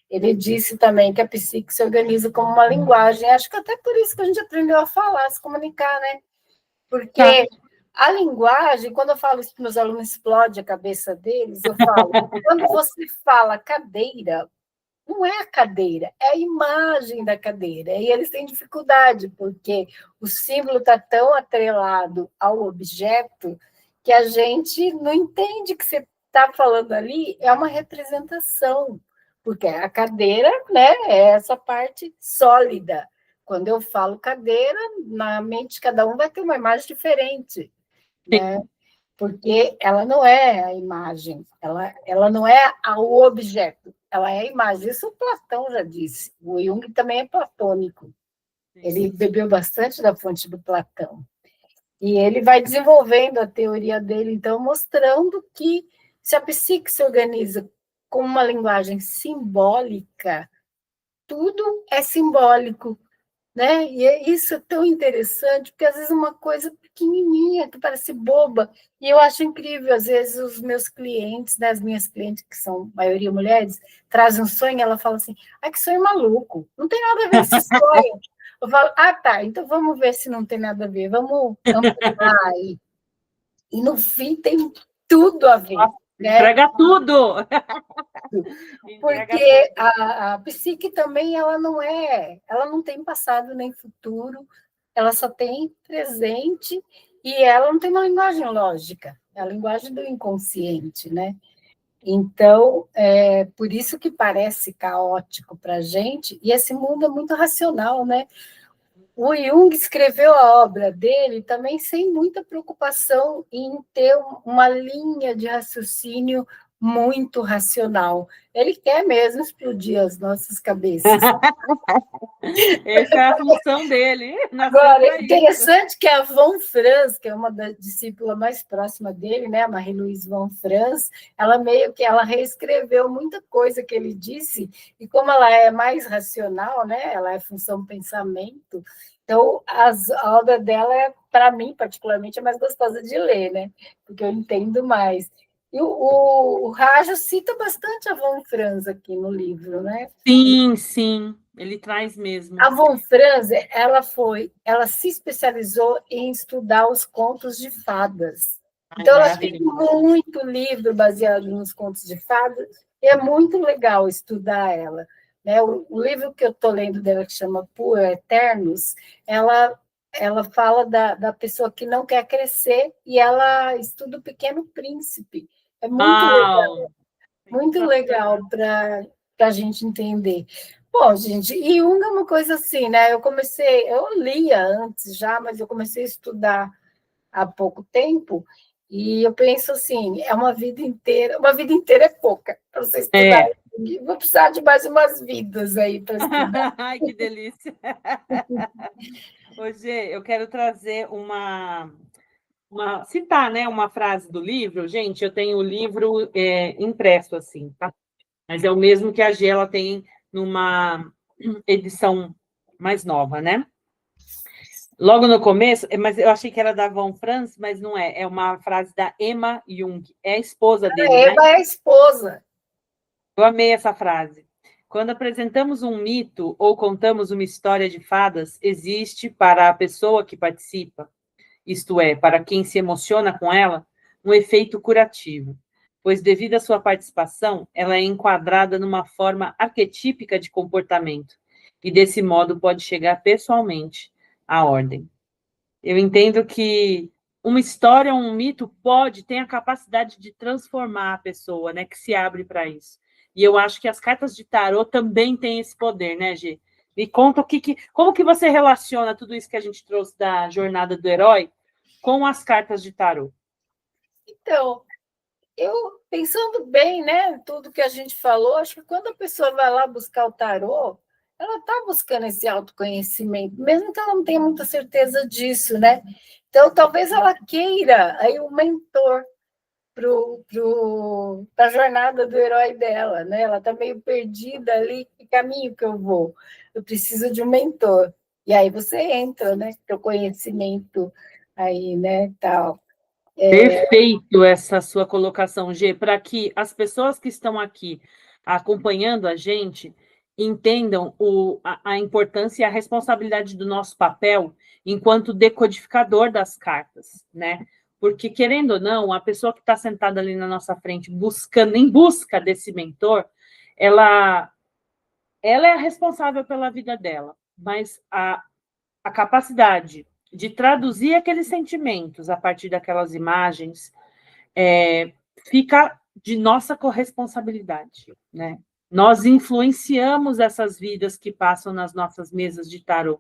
Ele disse também que a psique se organiza como uma linguagem. Acho que até por isso que a gente aprendeu a falar, a se comunicar, né? Tá. Porque a linguagem, quando eu falo isso para meus alunos, explode a cabeça deles, eu falo, quando você fala cadeira, não é a cadeira, é a imagem da cadeira. E eles têm dificuldade, porque o símbolo está tão atrelado ao objeto que a gente não entende que você está falando ali é uma representação, porque a cadeira, né, é essa parte sólida. Quando eu falo cadeira, na mente de cada um vai ter uma imagem diferente, né? Porque ela não é a imagem, ela não é o objeto, ela é a imagem. Isso o Platão já disse. O Jung também é platônico. Ele bebeu bastante da fonte do Platão. E ele vai desenvolvendo a teoria dele, então, mostrando que se a psique se organiza com uma linguagem simbólica, tudo é simbólico, né? E isso é tão interessante, porque às vezes uma coisa pequenininha, que parece boba, e eu acho incrível, às vezes os meus clientes, né, as minhas clientes, que são a maioria mulheres, trazem um sonho, ela fala assim, ah, que sonho maluco, não tem nada a ver esse sonho. Eu falo, ah, tá, então vamos ver se não tem nada a ver, vamos ampliar aí. E no fim tem tudo a ver, né? Entrega tudo! Entrega Porque tudo. a psique também ela não tem passado nem futuro, ela só tem presente e ela não tem uma linguagem lógica, é a linguagem do inconsciente, né? Então, é por isso que parece caótico para a gente, e esse mundo é muito racional, né? O Jung escreveu a obra dele também sem muita preocupação em ter uma linha de raciocínio muito racional. Ele quer mesmo explodir as nossas cabeças. Essa é a função dele, nasceu Agora, para isso. interessante que a Von Franz, que é uma da discípula mais próxima dele, né, a Marie-Louise Von Franz, ela meio que ela reescreveu muita coisa que ele disse, e como ela é mais racional, né, ela é função pensamento, então a obra dela, para mim, particularmente, é mais gostosa de ler, né, porque eu entendo mais. E o Rajo cita bastante a Von Franz aqui no livro, né? Sim, sim, ele traz mesmo. A Von Franz, ela se especializou em estudar os contos de fadas. Ai, Então, ela tem maravilhoso. muito livro baseado nos contos de fadas, e é muito legal estudar ela. Né? O livro que eu estou lendo dela, que chama Por Eternos, ela fala da pessoa que não quer crescer e ela estuda o Pequeno Príncipe. É Uau! muito legal Sensacional. para a gente entender. Bom, gente, e Jung é uma coisa assim, né? Eu lia antes já, mas eu comecei a estudar há pouco tempo, e eu penso assim, é uma vida inteira é pouca para você estudar. É. Vou precisar de mais umas vidas aí para estudar. Ai, que delícia. Ô, Gê, eu quero trazer citar, né, uma frase do livro. Gente, eu tenho o livro impresso assim, tá? Mas é o mesmo que a Gê, ela tem numa edição mais nova, né? Logo no começo, mas eu achei que era da Von Franz, mas não é. É uma frase da Emma Jung, é a esposa A dele, né? Eva é a esposa. Eu amei essa frase. Quando apresentamos um mito ou contamos uma história de fadas, existe para a pessoa que participa, isto é, para quem se emociona com ela, um efeito curativo, pois devido à sua participação, ela é enquadrada numa forma arquetípica de comportamento e desse modo pode chegar pessoalmente à ordem. Eu entendo que uma história, um mito tem a capacidade de transformar a pessoa, né, que se abre para isso. E eu acho que as cartas de tarô também têm esse poder, né, Gê? Me conta como que você relaciona tudo isso que a gente trouxe da jornada do herói com as cartas de tarô. Então, eu pensando bem, né, tudo que a gente falou, acho que quando a pessoa vai lá buscar o tarô, ela está buscando esse autoconhecimento, mesmo que ela não tenha muita certeza disso, né? Então, talvez ela queira aí um mentor para a jornada do herói dela, né? Ela está meio perdida ali, que caminho que eu vou? Eu preciso de um mentor. E aí você entra, né, para o conhecimento aí, né, tal. Perfeito essa sua colocação, G, para que as pessoas que estão aqui acompanhando a gente entendam a importância e a responsabilidade do nosso papel enquanto decodificador das cartas, né? Porque, querendo ou não, a pessoa que está sentada ali na nossa frente, em busca desse mentor, ela é a responsável pela vida dela, mas a capacidade de traduzir aqueles sentimentos a partir daquelas imagens fica de nossa corresponsabilidade, né? Nós influenciamos essas vidas que passam nas nossas mesas de tarô.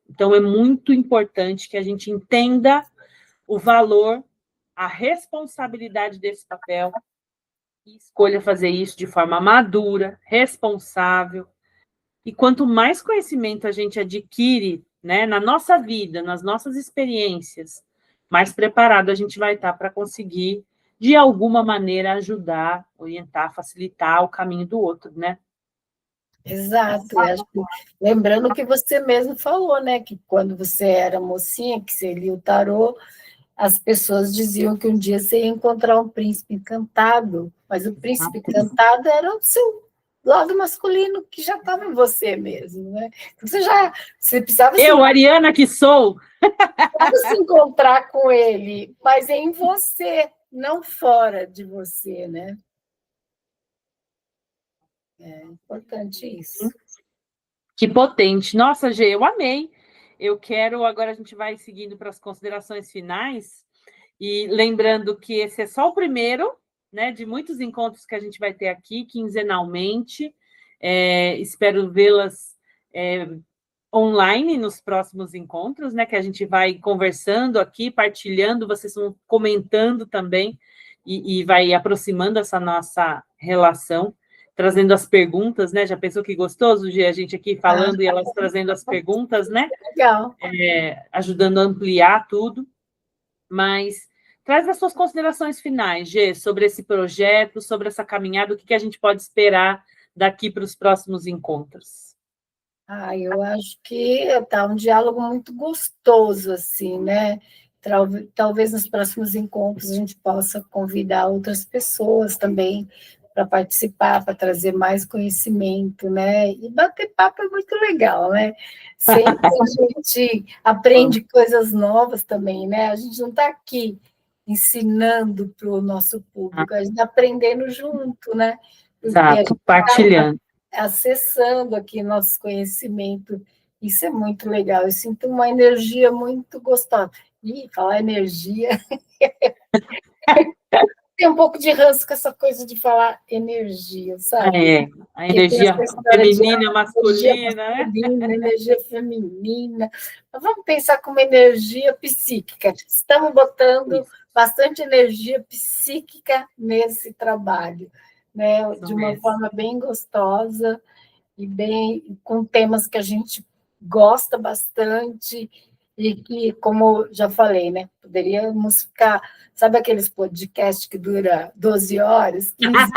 Então, é muito importante que a gente entenda o valor, a responsabilidade desse papel e escolha fazer isso de forma madura, responsável. E quanto mais conhecimento a gente adquire, né, na nossa vida, nas nossas experiências, mais preparado a gente vai estar para conseguir, de alguma maneira, ajudar, orientar, facilitar o caminho do outro, né? Exato. Lembrando que você mesmo falou, né? Que quando você era mocinha, que você lia o tarô, as pessoas diziam que um dia você ia encontrar um príncipe encantado, mas o príncipe encantado era o seu lado masculino que já estava em você mesmo, né? Então, você precisava Ariana que sou, se encontrar com ele, mas é em você, não fora de você, né? É importante isso. Que potente. Nossa, Gê, eu amei. Agora a gente vai seguindo para as considerações finais, e lembrando que esse é só o primeiro, né, de muitos encontros que a gente vai ter aqui, quinzenalmente. Espero vê-las online nos próximos encontros, né, que a gente vai conversando aqui, partilhando, vocês vão comentando também, e vai aproximando essa nossa relação, trazendo as perguntas, né? Já pensou que gostoso de a gente aqui falando e elas trazendo as perguntas, né? Legal. Ajudando a ampliar tudo. Mas traz as suas considerações finais, Gê, sobre esse projeto, sobre essa caminhada, o que a gente pode esperar daqui para os próximos encontros. Eu acho que está um diálogo muito gostoso, assim, né? Talvez nos próximos encontros a gente possa convidar outras pessoas também para participar, para trazer mais conhecimento, né? E bater papo é muito legal, né? Sempre a gente aprende coisas novas também, né? A gente não está aqui ensinando para o nosso público, a gente está aprendendo junto, né? Exato, partilhando. Acessando aqui nosso conhecimento. Isso é muito legal. Eu sinto uma energia muito gostosa. E falar energia. Tem um pouco de ranço com essa coisa de falar energia, sabe? A energia feminina, masculina, né? Energia feminina. Mas vamos pensar como energia psíquica. Estamos botando bastante energia psíquica nesse trabalho, né? De uma forma bem gostosa e bem com temas que a gente gosta bastante e que, como já falei, né, poderíamos ficar, sabe aqueles podcasts que dura 12 horas, 15 horas,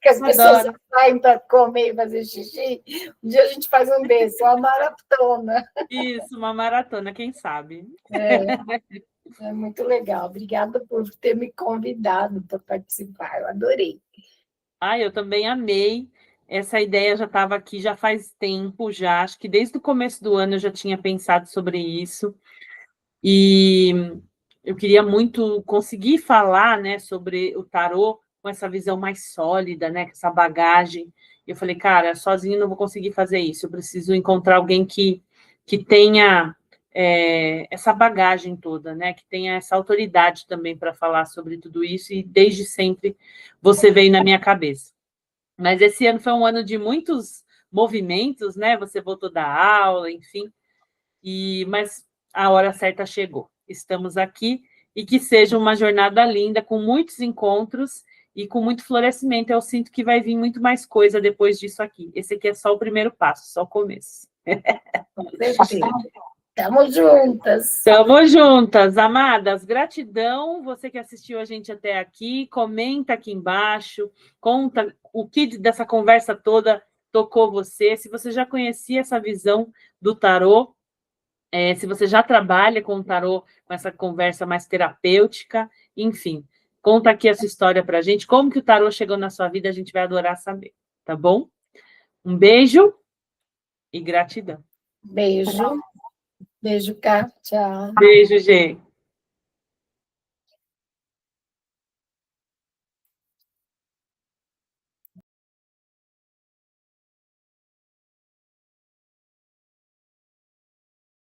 que as pessoas saem para comer e fazer xixi? Um dia a gente faz um desse, uma maratona. Isso, uma maratona, quem sabe? É muito legal. Obrigada por ter me convidado para participar, eu adorei. Eu também amei. Essa ideia já estava aqui já faz tempo, já acho que desde o começo do ano eu já tinha pensado sobre isso, e eu queria muito conseguir falar, né, sobre o tarô com essa visão mais sólida, né, com essa bagagem. Eu falei, cara, sozinho não vou conseguir fazer isso, eu preciso encontrar alguém que tenha essa bagagem toda, né, que tenha essa autoridade também para falar sobre tudo isso, e desde sempre você veio na minha cabeça. Mas esse ano foi um ano de muitos movimentos, né? Você voltou da aula, enfim. Mas a hora certa chegou. Estamos aqui, e que seja uma jornada linda, com muitos encontros e com muito florescimento. Eu sinto que vai vir muito mais coisa depois disso aqui. Esse aqui é só o primeiro passo, só o começo. Estamos juntas. Estamos juntas, amadas. Gratidão, você que assistiu a gente até aqui. Comenta aqui embaixo, conta o que dessa conversa toda tocou você. Se você já conhecia essa visão do tarô, se você já trabalha com o tarô, com essa conversa mais terapêutica, enfim. Conta aqui essa história pra gente. Como que o tarô chegou na sua vida, a gente vai adorar saber, tá bom? Um beijo e gratidão. Beijo. Beijo, Cá. Tchau. Beijo, gente.